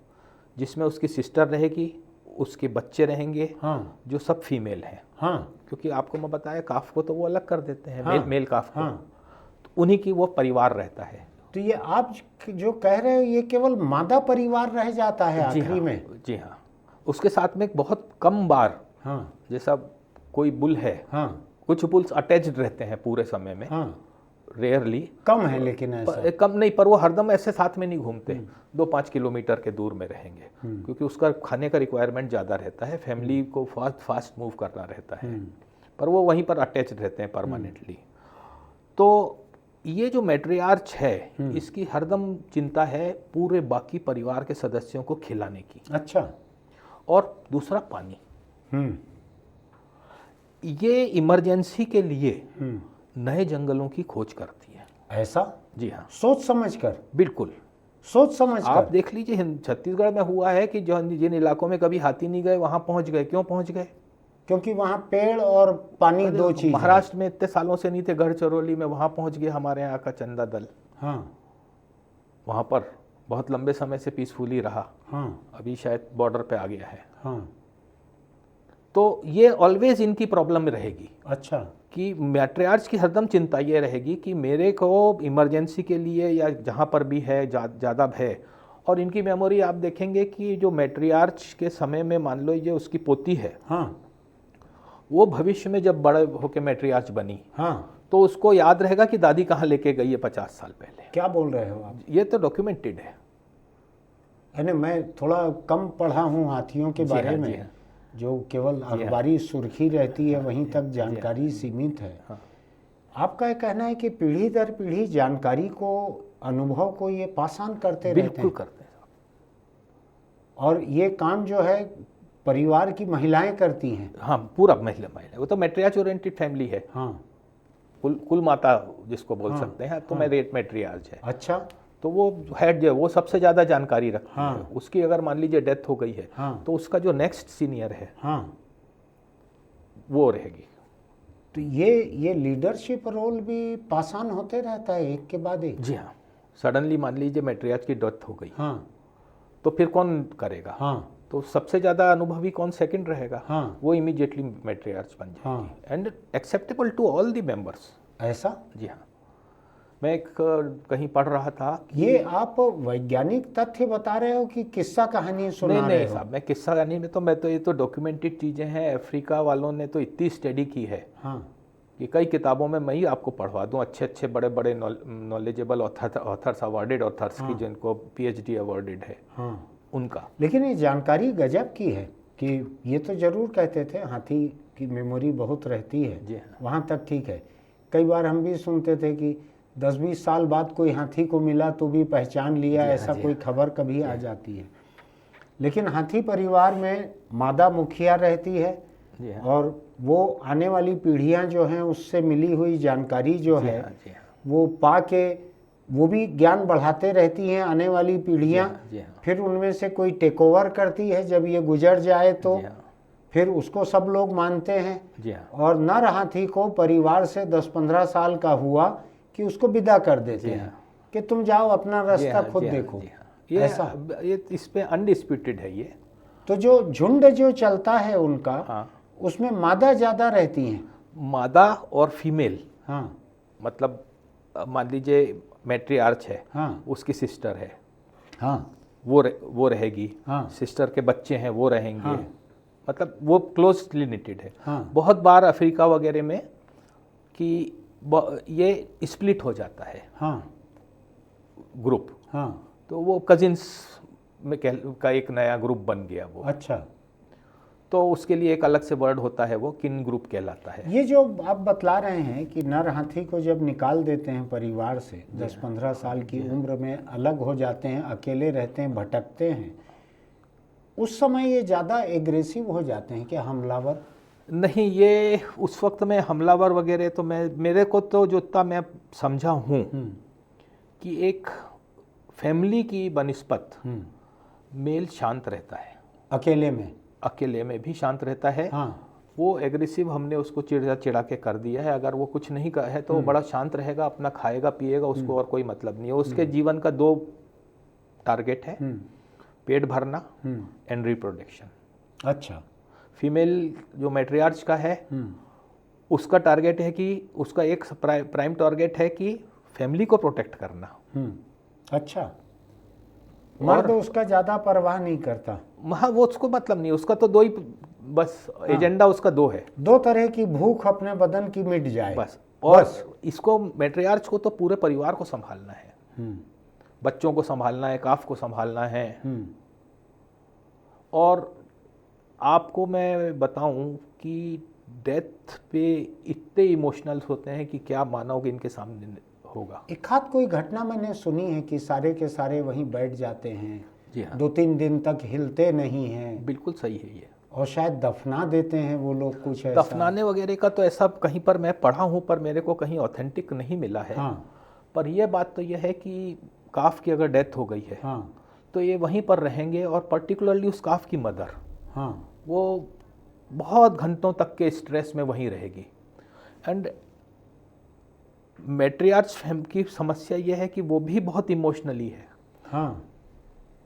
जिसमें उसकी सिस्टर रहेगी, उसके बच्चे रहेंगे, हाँ जो सब फीमेल हैं। हाँ क्योंकि आपको मैं बताया काफ को तो वो अलग कर देते हैं, हाँ, मेल काफ को। हाँ। तो उन्हीं की वो परिवार रहता है। तो ये आप जो कह रहे हो ये केवल मादा परिवार रह जाता है जी आखिरी हाँ, में? जी हाँ। उसके साथ में बहुत कम बार, हाँ जैसा कोई बुल है, हाँ कुछ बुल्स अटैच्ड रहते हैं पूरे समय में, हाँ, रेयरली कम है लेकिन ऐसा। कम नहीं, पर वो हरदम ऐसे साथ में नहीं घूमते, 2-5 किलोमीटर के दूर में रहेंगे, क्योंकि उसका खाने का रिक्वायरमेंट ज़्यादा रहता है, फैमिली को फास्ट मूव करना रहता है, पर वो वहीं पर अटैच्ड रहते हैं परमानेंटली। तो ये जो मैट्रियार्च है, इसकी हरदम चिंता है पूरे बाकी परिवार के सदस्यों को खिलाने की। अच्छा। और दूसरा पानी। हम्म ये इमरजेंसी के लिए नए जंगलों की खोज करती है। ऐसा? जी हाँ, सोच समझ कर? बिल्कुल। सोच समझ आप कर? देख लीजिए छत्तीसगढ़ में हुआ है कि जो जिन इलाकों में कभी हाथी नहीं गए वहां पहुंच गए। क्यों पहुंच गए? क्योंकि वहाँ पेड़ और पानी दो चीज है। महाराष्ट्र में इतने सालों से नहीं थे, गढ़चिरौली में, वहां पहुंच गए हमारे यहाँ का चंदा दल। हाँ वहां पर बहुत लंबे समय से पीसफुली रहा। हाँ अभी शायद बॉर्डर पे आ गया है। हाँ। तो ये ऑलवेज इनकी प्रॉब्लम रहेगी। अच्छा। कि मैट्रियार्च की हरदम चिंता ये रहेगी कि मेरे को इमरजेंसी के लिए या जहाँ पर भी है ज़्यादा है। और इनकी मेमोरी आप देखेंगे कि जो मैट्रियार्च के समय में मान लो ये उसकी पोती है, हाँ वो भविष्य में जब बड़े होकर मैट्रियार्च बनी, हाँ। तो उसको याद रहेगा कि दादी कहाँ लेके गई है 50 साल पहले। क्या बोल रहे हो आप? ये तो डॉक्यूमेंटेड है। यानी मैं थोड़ा कम पढ़ा हूँ हाथियों के जी बारे हाँ, में, जी हाँ। जो केवल अखबारी सुर्खी रहती है वहीं तक जानकारी सीमित है। हाँ। आपका ये कहना है कि पीढ़ी दर पीढ़ी जानकारी को, अनुभव को ये पास ऑन करते रहते बिल्कुल हैं, करते हैं। और ये काम जो है परिवार की महिलाएं करती हैं? हाँ, पूरा महिला वो तो मैट्रियार्च ओरिएंटेड फैमिली है। हाँ। कुल माता जिसको बोल हाँ, सकते हैं, तो हाँ। मैट्रियार्च है। अच्छा। तो वो हेड जो है वो सबसे ज़्यादा जानकारी रखती हाँ। है। उसकी अगर मान लीजिए डेथ हो गई है, हाँ। तो उसका जो नेक्स्ट सीनियर है हाँ। वो रहेगी। तो ये लीडरशिप रोल भी पास ऑन होते रहता है एक के बाद एक? जी हाँ। सडनली मान लीजिए मैट्रियार्च की डेथ हो गई, हाँ तो फिर कौन करेगा? हाँ तो सबसे ज़्यादा अनुभवी कौन सेकंड रहेगा? हाँ वो इमीडिएटली मैट्रियार्च बन जाएगी, and acceptable to all the members. ऐसा? जी हाँ। मैं एक कहीं पढ़ रहा था कि ये आप वैज्ञानिक तथ्य बता रहे हो कि किस्सा कहानी सुना रहे नहीं हो? साहब, मैं किस्सा कहानी में तो मैं तो ये तो डॉक्यूमेंटेड चीज़ें हैं। अफ्रीका वालों ने तो इतनी स्टडी की है हाँ कि कई किताबों में मैं ही आपको पढ़वा दूं। अच्छे बड़े बड़े नॉलेजेबल ऑथर्स, अवार्डेड ऑथर्स की, जिनको PhD अवार्डेड है, हाँ। उनका। लेकिन ये जानकारी गजब की है कि ये तो जरूर कहते थे हाथी की मेमोरी बहुत रहती है। जी हाँ। वहाँ तक ठीक है। कई बार हम भी सुनते थे कि 10-20 साल बाद कोई हाथी को मिला तो भी पहचान लिया, ऐसा कोई खबर कभी आ जाती है। लेकिन हाथी परिवार में मादा मुखिया रहती है, जी हाँ। और वो आने वाली पीढ़ियां जो हैं उससे मिली हुई जानकारी जो है जी हाँ। वो पा के वो भी ज्ञान बढ़ाते रहती हैं आने वाली पीढ़ियां। जी हाँ। फिर उनमें से कोई टेक ओवर करती है जब ये गुजर जाए तो जी हाँ। फिर उसको सब लोग मानते हैं। जी हाँ। और नर हाथी को परिवार से 10-15 साल का हुआ कि उसको विदा कर देते हैं कि तुम जाओ अपना रास्ता खुद देखो। ये ऐसा? ये इस पे अनडिस्प्यूटेड है ये। तो जो झुंड जो चलता है उनका, हाँ। उसमें मादा ज्यादा रहती हैं? मादा और फीमेल, हाँ मतलब मान लीजिए मैट्रियार्च है, हाँ उसकी सिस्टर है, हाँ वो रहेगी। हाँ सिस्टर के बच्चे हैं वो रहेंगे। हाँ। मतलब वो क्लोजली निटेड है। हाँ। बहुत बार अफ्रीका वगैरह में कि ये स्प्लिट हो जाता है हाँ ग्रुप, हाँ। तो वो कजिन्स में का एक नया ग्रुप बन गया वो। अच्छा। तो उसके लिए एक अलग से वर्ड होता है, वो किन ग्रुप कहलाता है। ये जो आप बतला रहे हैं कि नर हाथी को जब निकाल देते हैं परिवार से 10-15 साल की उम्र में, अलग हो जाते हैं, अकेले रहते हैं, भटकते हैं, उस समय ये ज़्यादा एग्रेसिव हो जाते हैं क्या, हमलावर? नहीं, ये उस वक्त में हमलावर वगैरह तो मेरे को तो जो इतना मैं समझा हूँ कि एक फैमिली की बनिस्पत मेल शांत रहता है, अकेले में? अकेले में भी शांत रहता है। हाँ। वो एग्रेसिव हमने उसको चिड़ा चिड़ा के कर दिया है। अगर वो कुछ नहीं का है तो वो बड़ा शांत रहेगा, अपना खाएगा पिएगा, उसको और कोई मतलब नहीं है। उसके जीवन का 2 टारगेट है, पेट भरना एंड रिप्रोडक्शन। अच्छा। फीमेल जो मैट्रियार्च का है उसका टारगेट है कि उसका एक प्राइम टारगेट है कि फैमिली को प्रोटेक्ट करना। अच्छा। मर्द उसका ज्यादा परवाह नहीं करता। हाँ, वो उसको मतलब नहीं, उसका तो 2 ही बस एजेंडा उसका 2 है। 2 तरह की भूख अपने बदन की मिट जाए बस। और इसको मैट्रियार्च को तो पूरे परिवार को संभालना है, बच्चों को संभालना है, काफ को संभालना है। और आपको मैं बताऊं कि डेथ पे इतने इमोशनल होते हैं कि क्या मानोगे इनके सामने होगा। एक हाथ कोई घटना मैंने सुनी है कि सारे के सारे वहीं बैठ जाते हैं। जी हाँ, 2-3 दिन तक हिलते नहीं हैं। बिल्कुल सही है ये। और शायद दफना देते हैं वो लोग, कुछ ऐसा। दफनाने वगैरह का तो ऐसा कहीं पर मैं पढ़ा हूँ, पर मेरे को कहीं ऑथेंटिक नहीं मिला है। हाँ। पर यह बात तो यह है कि काफ की अगर डेथ हो गई है हाँ। तो ये वहीं पर रहेंगे, और पर्टिकुलरली उस काफ की मदर, हाँ। वो बहुत घंटों तक के स्ट्रेस में वहीं रहेगी। एंड मैट्रियार्च की समस्या ये है कि वो भी बहुत इमोशनली है। हाँ।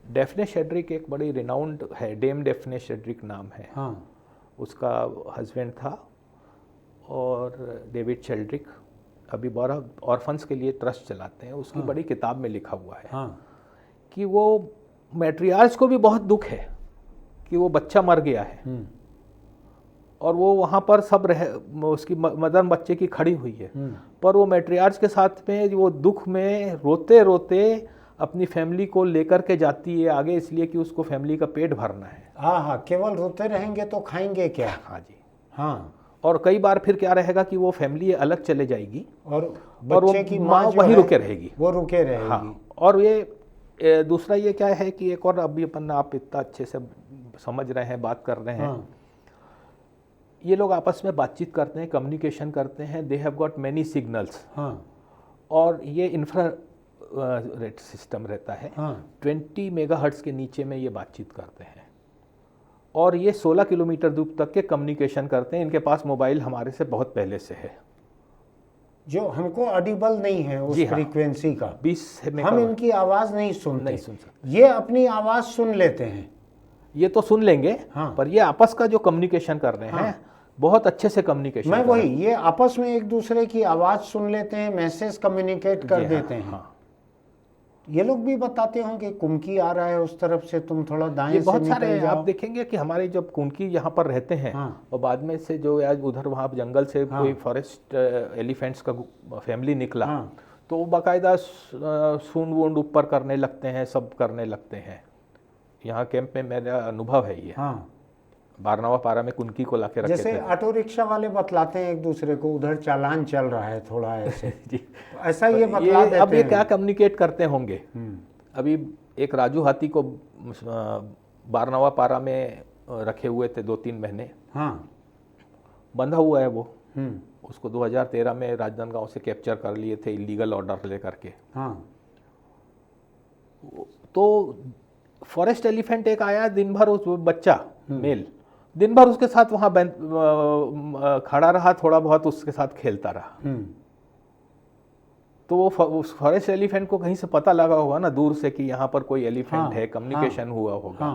डेफ्ने शेड्रिक एक बड़ी रिनाउंड है, डेम डेफ्ने शेड्रिक नाम है। हाँ। उसका हस्बैंड था, और डेविड शेल्ड्रिक अभी बड़ा ऑर्फन्स के लिए ट्रस्ट चलाते हैं। उसकी बड़ी किताब में लिखा हुआ है हाँ। कि वो मैट्रियार्च को भी बहुत दुख है कि वो बच्चा मर गया है, और वो वहाँ पर सब उसकी मदर बच्चे की खड़ी हुई है, पर वो मैट्रियार्च के साथ में वो दुख में रोते रोते अपनी फैमिली को लेकर के जाती है आगे, इसलिए कि उसको फैमिली का पेट भरना है। हाँ, केवल रोते रहेंगे तो खाएंगे क्या। हाँ जी। हाँ। और कई बार फिर क्या रहेगा कि वो फैमिली अलग चले जाएगी, और बच्चे की माँ वहीं रुके रहेगी। वो रुके रहेगी। हाँ। और ये दूसरा ये क्या है कि एक और अभी अपन आप इतना अच्छे से समझ रहे हैं, बात कर रहे हैं। हाँ। ये लोग आपस में बातचीत करते हैं, कम्युनिकेशन करते हैं, they have got many signals. हाँ। और ये इंफ्रारेड सिस्टम रहता है। हाँ। 20 मेगाहर्ट्ज के नीचे में ये बातचीत करते हैं, और ये 16 किलोमीटर दूर तक के कम्युनिकेशन करते हैं। इनके पास मोबाइल हमारे से बहुत पहले से है, जो हमको ऑडिबल नहीं है उस फ्रीक्वेंसी का। 20 हम इनकी आवाज नहीं सुन सकते। ये अपनी आवाज सुन लेते हैं। ये तो सुन लेंगे। हाँ। पर ये आपस का जो कम्युनिकेशन कर रहे हैं बहुत अच्छे से कम्युनिकेशन। मैं वही, ये आपस में एक दूसरे की आवाज सुन लेते हैं, मैसेज कम्युनिकेट कर देते हैं। ये लोग भी बताते होंगे कुमकी आ रहा है उस तरफ से, तुम थोड़ा दाएं से बहुत सारे निकल जाओ। आप देखेंगे कि हमारे जब कुनकी यहाँ पर रहते हैं, और बाद में से जो आज उधर वहाँ जंगल से कोई फॉरेस्ट एलिफेंट्स का फैमिली निकला, तो वो बाकायदा सूंड वूंड ऊपर करने लगते हैं, सब करने लगते हैं। यहाँ कैंप में मेरा अनुभव है ये। बारनावा पारा में कुनकी को लाके रखे थे। जैसे ऑटो रिक्शा वाले बतलाते हैं एक दूसरे को, उधर चालान चल रहा है थोड़ा ऐसे। जी। ऐसा ये बतला देते हैं। अब ये क्या कम्युनिकेट करते होंगे। अभी एक राजू हाथी को बारनावा पारा में रखे हुए थे 2-3 महीने। हाँ। बंधा हुआ है वो। उसको 2013 में राजनांदगांव से कैप्चर कर लिए थे इलीगल ऑर्डर लेकर के। हाँ। तो फॉरेस्ट एलिफेंट एक आया, दिन भर उस बच्चा मेल दिन भर उसके साथ वहां खड़ा रहा, थोड़ा बहुत उसके साथ खेलता रहा। तो वो उस फॉरेस्ट एलिफेंट को कहीं से पता लगा होगा ना दूर से कि यहाँ पर कोई एलिफेंट है, कम्युनिकेशन हुआ होगा।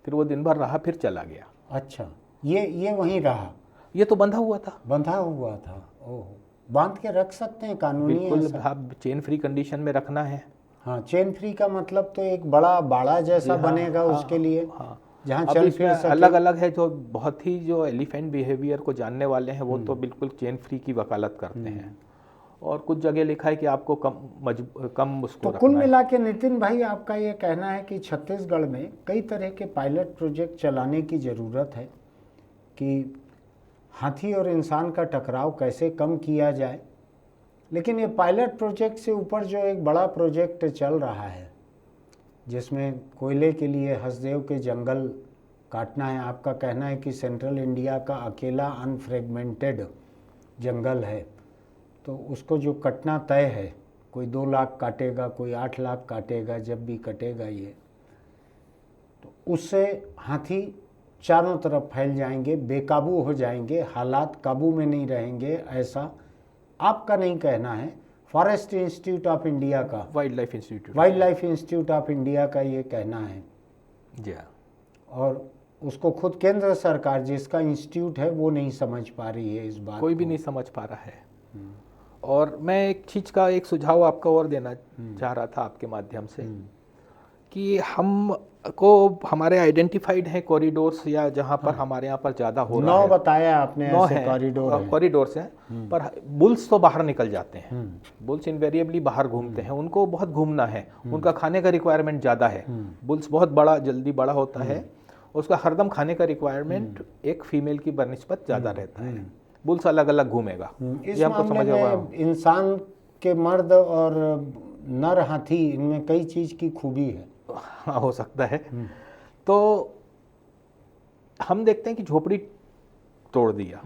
फिर वो दिन भर रहा, फिर चला गया। अच्छा, ये वहीं रहा। ये तो बंधा हुआ था। बंधा हुआ था। ओह, बांध के रख सकते हैं कानूनी? बिल्कुल, आप चेन फ्री कंडीशन में रखना है। हाँ, चेन फ्री का मतलब तो एक बड़ा बाड़ा जैसा बनेगा उसके लिए, जहाँ चल फिर सके। अलग अलग है, जो बहुत ही जो एलिफेंट बिहेवियर को जानने वाले हैं वो तो बिल्कुल चेन फ्री की वकालत करते हैं, और कुछ जगह लिखा है कि आपको कम उसको तो कुल मिला के नितिन भाई, आपका ये कहना है कि छत्तीसगढ़ में कई तरह के पायलट प्रोजेक्ट चलाने की ज़रूरत है कि हाथी और इंसान का टकराव कैसे कम किया जाए। लेकिन ये पायलट प्रोजेक्ट से ऊपर जो एक बड़ा प्रोजेक्ट चल रहा है, जिसमें कोयले के लिए हसदेव के जंगल काटना है, आपका कहना है कि सेंट्रल इंडिया का अकेला अनफ्रेगमेंटेड जंगल है, तो उसको जो कटना तय है, कोई 2 लाख काटेगा, कोई 8 लाख काटेगा, जब भी कटेगा ये, तो उससे हाथी चारों तरफ फैल जाएंगे, बेकाबू हो जाएंगे, हालात काबू में नहीं रहेंगे, ऐसा आपका नहीं कहना है, फॉरेस्ट इंस्टीट्यूट ऑफ इंडिया का, wild life institute of India का ये कहना है। जी हाँ। और उसको खुद केंद्र सरकार जिसका इंस्टीट्यूट है वो नहीं समझ पा रही है इस बात कोई भी नहीं समझ पा रहा है। और मैं एक चीज़ का एक सुझाव आपको और देना चाह रहा था आपके माध्यम से कि हमको हमारे आइडेंटिफाइड है कॉरिडोर्स या जहाँ पर हमारे यहाँ पर ज़्यादा हो रहा है, 9 बताया आपने ऐसे कॉरिडोर्स हैं, पर बुल्स तो बाहर निकल जाते हैं। बुल्स इनवेरिएबली बाहर घूमते हैं, उनको बहुत घूमना है, उनका खाने का रिक्वायरमेंट ज़्यादा है। बुल्स बहुत जल्दी बड़ा होता है, उसका हरदम खाने का रिक्वायरमेंट एक फीमेल की बनिस्बत ज़्यादा रहता है। बुल्स अलग अलग घूमेगा। इस मामले में इंसान के मर्द और नर हाथी इनमें कई चीज़ की खूबी है। हाँ, हो सकता है। तो हम देखते हैं कि झोपड़ी तोड़ दिया,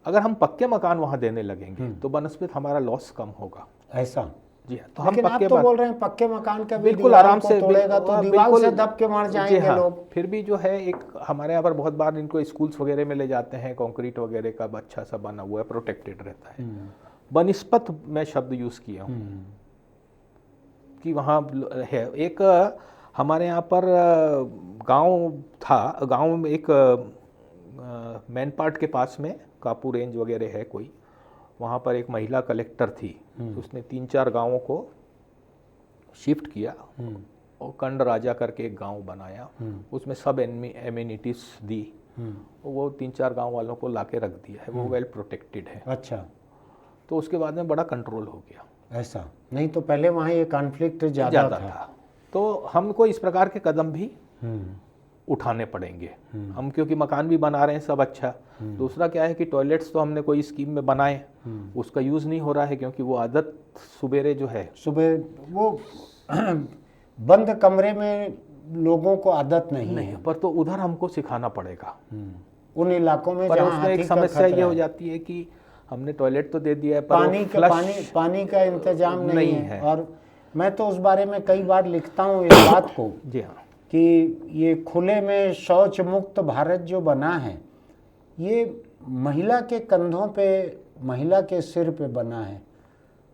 अगर हम पक्के मकान वहां देने लगेंगे तो बनस्पत हमारा लॉस कम होगा। ऐसा जी हाँ। तो लेकिन आप तो बोल रहे हैं पक्के मकान का बिल्कुल आराम से तोड़ेगा तो दीवार से दब के मर जाएंगे लोग। फिर भी जो है एक हमारे यहाँ पर बहुत बार इनको स्कूल्स वगैरह में ले जाते हैं, कंक्रीट वगैरह का अच्छा सा बना हुआ है, प्रोटेक्टेड रहता है। बनिस्पत मैं शब्द यूज किया हूँ कि वहाँ है। एक हमारे यहाँ पर गांव था, गांव में एक मैन पार्ट के पास में कापू रेंज वगैरह है कोई, वहाँ पर एक महिला कलेक्टर थी, उसने 3-4 गांवों को शिफ्ट किया और कंड राजा करके एक गांव बनाया, उसमें सब एमिनिटीज दी, वो 3-4 गांव वालों को लाके रख दिया है, वो वेल प्रोटेक्टेड है। अच्छा, तो उसके बाद में बड़ा कंट्रोल हो गया। ऐसा नहीं तो पहले वहाँ ये कॉन्फ्लिक्ट ज़्यादा था। तो हमको इस प्रकार के कदम भी उठाने पड़ेंगे हम, क्योंकि मकान भी बना रहे हैं सब अच्छा। दूसरा क्या है कि टॉयलेट्स तो हमने कोई स्कीम में बनाए, उसका यूज़ नहीं हो रहा है, क्योंकि वो आदत सुबेरे जो है, सुबह वो बंद कमरे में लोगों को आदत नहीं है। पर तो उधर हमको सिखाना पड़ेगा उन इलाकों में। पर उसमें एक समस्या ये हो जाती है कि हमने टॉयलेट तो दे दिया है, पर पानी का इंतजाम नहीं है। और मैं तो उस बारे में कई बार लिखता हूँ इस बात को। जी हाँ, कि ये खुले में शौच मुक्त भारत जो बना है, ये महिला के कंधों पे, महिला के सिर पे बना है।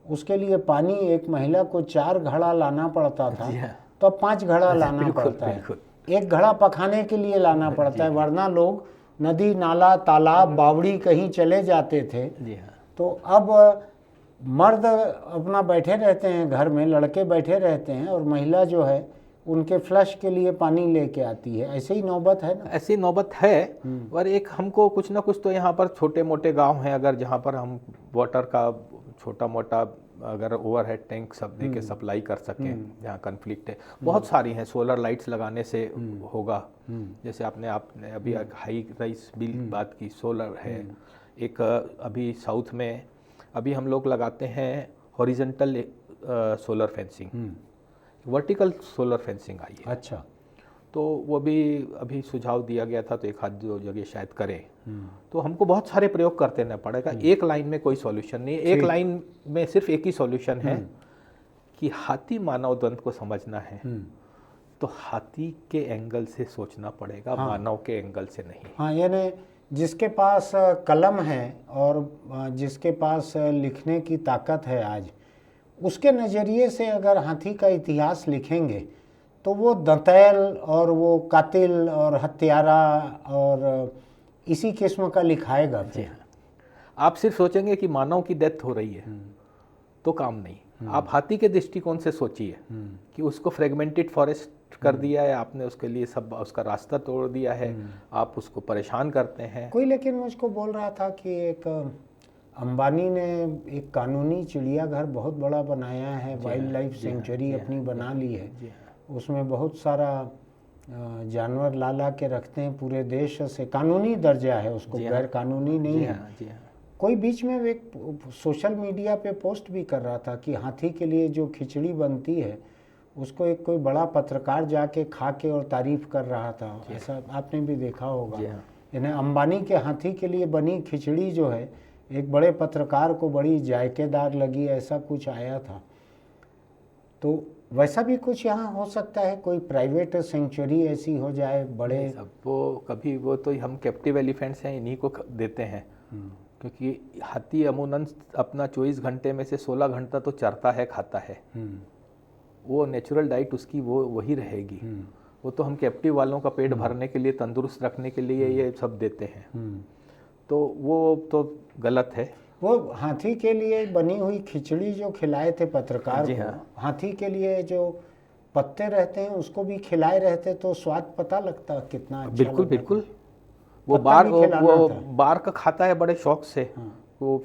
उसके लिए पानी एक महिला को 4 घड़ा लाना पड़ता था, तो 5 घड़ा लाना पड़ता है। 1 घड़ा पखाने के लिए लाना पड़ता है, वरना लोग नदी नाला तालाब बावड़ी कहीं चले जाते थे। तो अब मर्द अपना बैठे रहते हैं घर में, लड़के बैठे रहते हैं, और महिला जो है उनके फ्लश के लिए पानी लेके आती है। ऐसे ही नौबत है ना, ऐसी नौबत है। और एक हमको कुछ ना कुछ तो यहाँ पर छोटे मोटे गांव हैं, अगर जहाँ पर हम वाटर का छोटा मोटा अगर ओवरहेड टैंक सब दे के सप्लाई कर सकें, जहाँ कन्फ्लिक्ट है, बहुत सारी हैं। सोलर लाइट्स लगाने से होगा, जैसे आपने अभी हाई राइज बिल बात की, सोलर है। एक अभी साउथ में अभी हम लोग लगाते हैं horizontal solar fencing, vertical solar fencing आई है। अच्छा, तो वो भी अभी सुझाव दिया गया था, तो 1-2 जगह शायद करें। तो हमको बहुत सारे प्रयोग करते रहना पड़ेगा, एक लाइन में कोई सॉल्यूशन नहीं। एक लाइन में सिर्फ एक ही सॉल्यूशन है कि हाथी मानव द्वंद को समझना है, तो हाथी के एंगल से सोचना पड़ेगा, मानव के एंगल से नहीं। हाँ, यानी जिसके पास कलम है और जिसके पास लिखने की ताकत है आज, उसके नज़रिए से अगर हाथी का इतिहास लिखेंगे तो वो दंतैल और वो कातिल और हत्यारा और इसी किस्म का लिखाएगा। आप सिर्फ सोचेंगे कि मानव की डेथ हो रही है तो काम नहीं। आप हाथी के दृष्टिकोण से सोचिए कि उसको फ्रेगमेंटेड फॉरेस्ट कर दिया है आपने, उसके लिए सब उसका रास्ता तोड़ दिया है, आप उसको परेशान करते हैं। कोई लेकिन मुझको बोल रहा था कि एक अंबानी ने एक कानूनी चिड़ियाघर बहुत बड़ा बनाया है, वाइल्ड लाइफ सेंचुरी अपनी बना ली है। उसमें बहुत सारा जानवर ला के रखते हैं पूरे देश से, कानूनी दर्जा है उसको, गैर कानूनी नहीं है। कोई बीच में एक सोशल मीडिया पे पोस्ट भी कर रहा था कि हाथी के लिए जो खिचड़ी बनती है उसको एक कोई बड़ा पत्रकार जाके खा के और तारीफ कर रहा था। ऐसा आपने भी देखा होगा। यानी अंबानी के हाथी के लिए बनी खिचड़ी जो है एक बड़े पत्रकार को बड़ी जायकेदार लगी, ऐसा कुछ आया था। तो वैसा भी कुछ यहाँ हो सकता है, कोई प्राइवेट सेंचुरी ऐसी हो जाए बड़े? सब वो कभी वो तो हम कैप्टिव एलिफेंट्स हैं, इन्हीं को देते हैं, क्योंकि हाथी अमूमन अपना 24 घंटे में से 16 घंटा तो चरता है, खाता है, वो नेचुरल डाइट उसकी वो वही रहेगी। वो तो हम कैप्टिव वालों का पेट भरने के लिए, तंदुरुस्त रखने के लिए ये सब देते हैं, तो वो तो गलत है। वो हाथी के लिए बनी हुई खिचड़ी जो खिलाए थे पत्रकार जी को, हाँ। हाथी के लिए जो पत्ते रहते हैं उसको भी खिलाए रहते, तो स्वाद पता लगता कितना अच्छा बिल्कुल लगता। बिल्कुल। वो पत्ता भी खिलाना वो था। बार्क खाता है बड़े शौक से। वो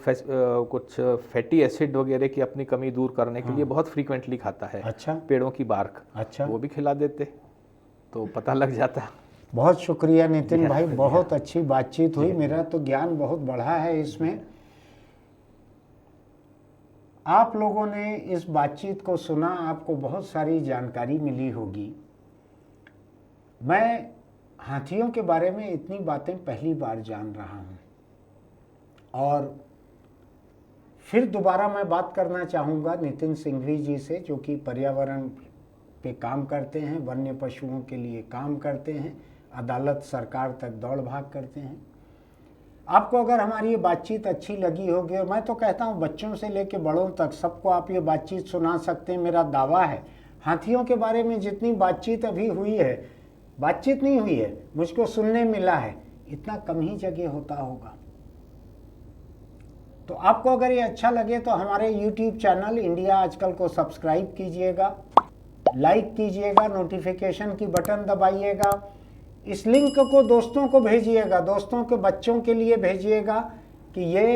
कुछ फैटी एसिड वगैरह की अपनी कमी दूर करने के लिए बहुत फ्रीक्वेंटली खाता है। अच्छा। पेड़ों की बार्क, अच्छा, वो भी खिला देते तो पता लग जाता। बहुत शुक्रिया नितिन भाई, जी बहुत अच्छी बातचीत हुई, मेरा तो ज्ञान बहुत बढ़ा है इसमें। आप लोगों ने इस बातचीत को सुना, आपको बहुत सारी जानकारी मिली होगी। मैं हाथियों के बारे में इतनी बातें पहली बार जान रहा हूँ, और फिर दोबारा मैं बात करना चाहूँगा नितिन सिंघवी जी से, जो कि पर्यावरण पे काम करते हैं, वन्य पशुओं के लिए काम करते हैं, अदालत सरकार तक दौड़ भाग करते हैं। आपको अगर हमारी ये बातचीत अच्छी लगी होगी, और मैं तो कहता हूँ बच्चों से लेकर बड़ों तक सबको आप ये बातचीत सुना सकते हैं, मेरा दावा है। हाथियों के बारे में जितनी बातचीत अभी हुई है, बातचीत नहीं हुई है, मुझको सुनने मिला है, इतना कम ही जगह होता होगा। तो आपको अगर ये अच्छा लगे तो हमारे YouTube चैनल इंडिया आजकल को सब्सक्राइब कीजिएगा, लाइक कीजिएगा, नोटिफिकेशन की बटन दबाइएगा, इस लिंक को दोस्तों को भेजिएगा, दोस्तों के बच्चों के लिए भेजिएगा कि ये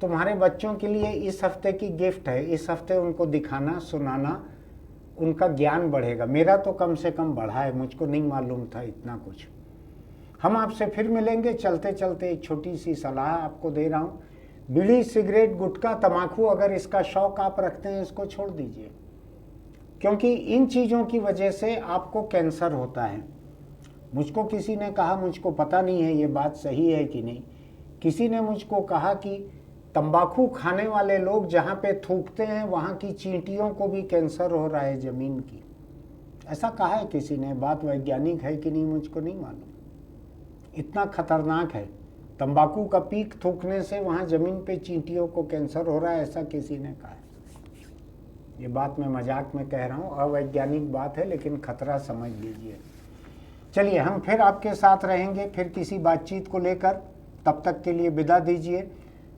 तुम्हारे बच्चों के लिए इस हफ्ते की गिफ्ट है। इस हफ्ते उनको दिखाना, सुनाना, उनका ज्ञान बढ़ेगा। मेरा तो कम से कम बढ़ा है, मुझको नहीं मालूम था इतना कुछ। हम आपसे फिर मिलेंगे। चलते चलते एक छोटी सी सलाह आपको दे रहा हूँ, बीड़ी, सिगरेट, गुटखा, तम्बाकू अगर इसका शौक आप रखते हैं, इसको छोड़ दीजिए, क्योंकि इन चीज़ों की वजह से आपको कैंसर होता है। मुझको किसी ने कहा, मुझको पता नहीं है ये बात सही है कि नहीं, किसी ने मुझको कहा कि तंबाकू खाने वाले लोग जहाँ पे थूकते हैं वहाँ की चींटियों को भी कैंसर हो रहा है ज़मीन की। ऐसा कहा है किसी ने, बात वैज्ञानिक है कि नहीं मुझको नहीं मालूम। इतना खतरनाक है तंबाकू का पीक थूकने से वहाँ ज़मीन पे चींटियों को कैंसर हो रहा है, ऐसा किसी ने कहा है। ये बात मैं मजाक में कह रहा हूँ, अवैज्ञानिक बात है, लेकिन खतरा समझ लीजिए। चलिए, हम फिर आपके साथ रहेंगे, फिर किसी बातचीत को लेकर। तब तक के लिए विदा दीजिए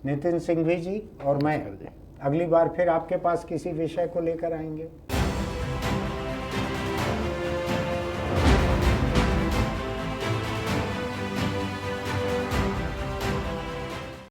नितिन सिंघवी जी, और मैं अगली बार फिर आपके पास किसी विषय को लेकर आएंगे।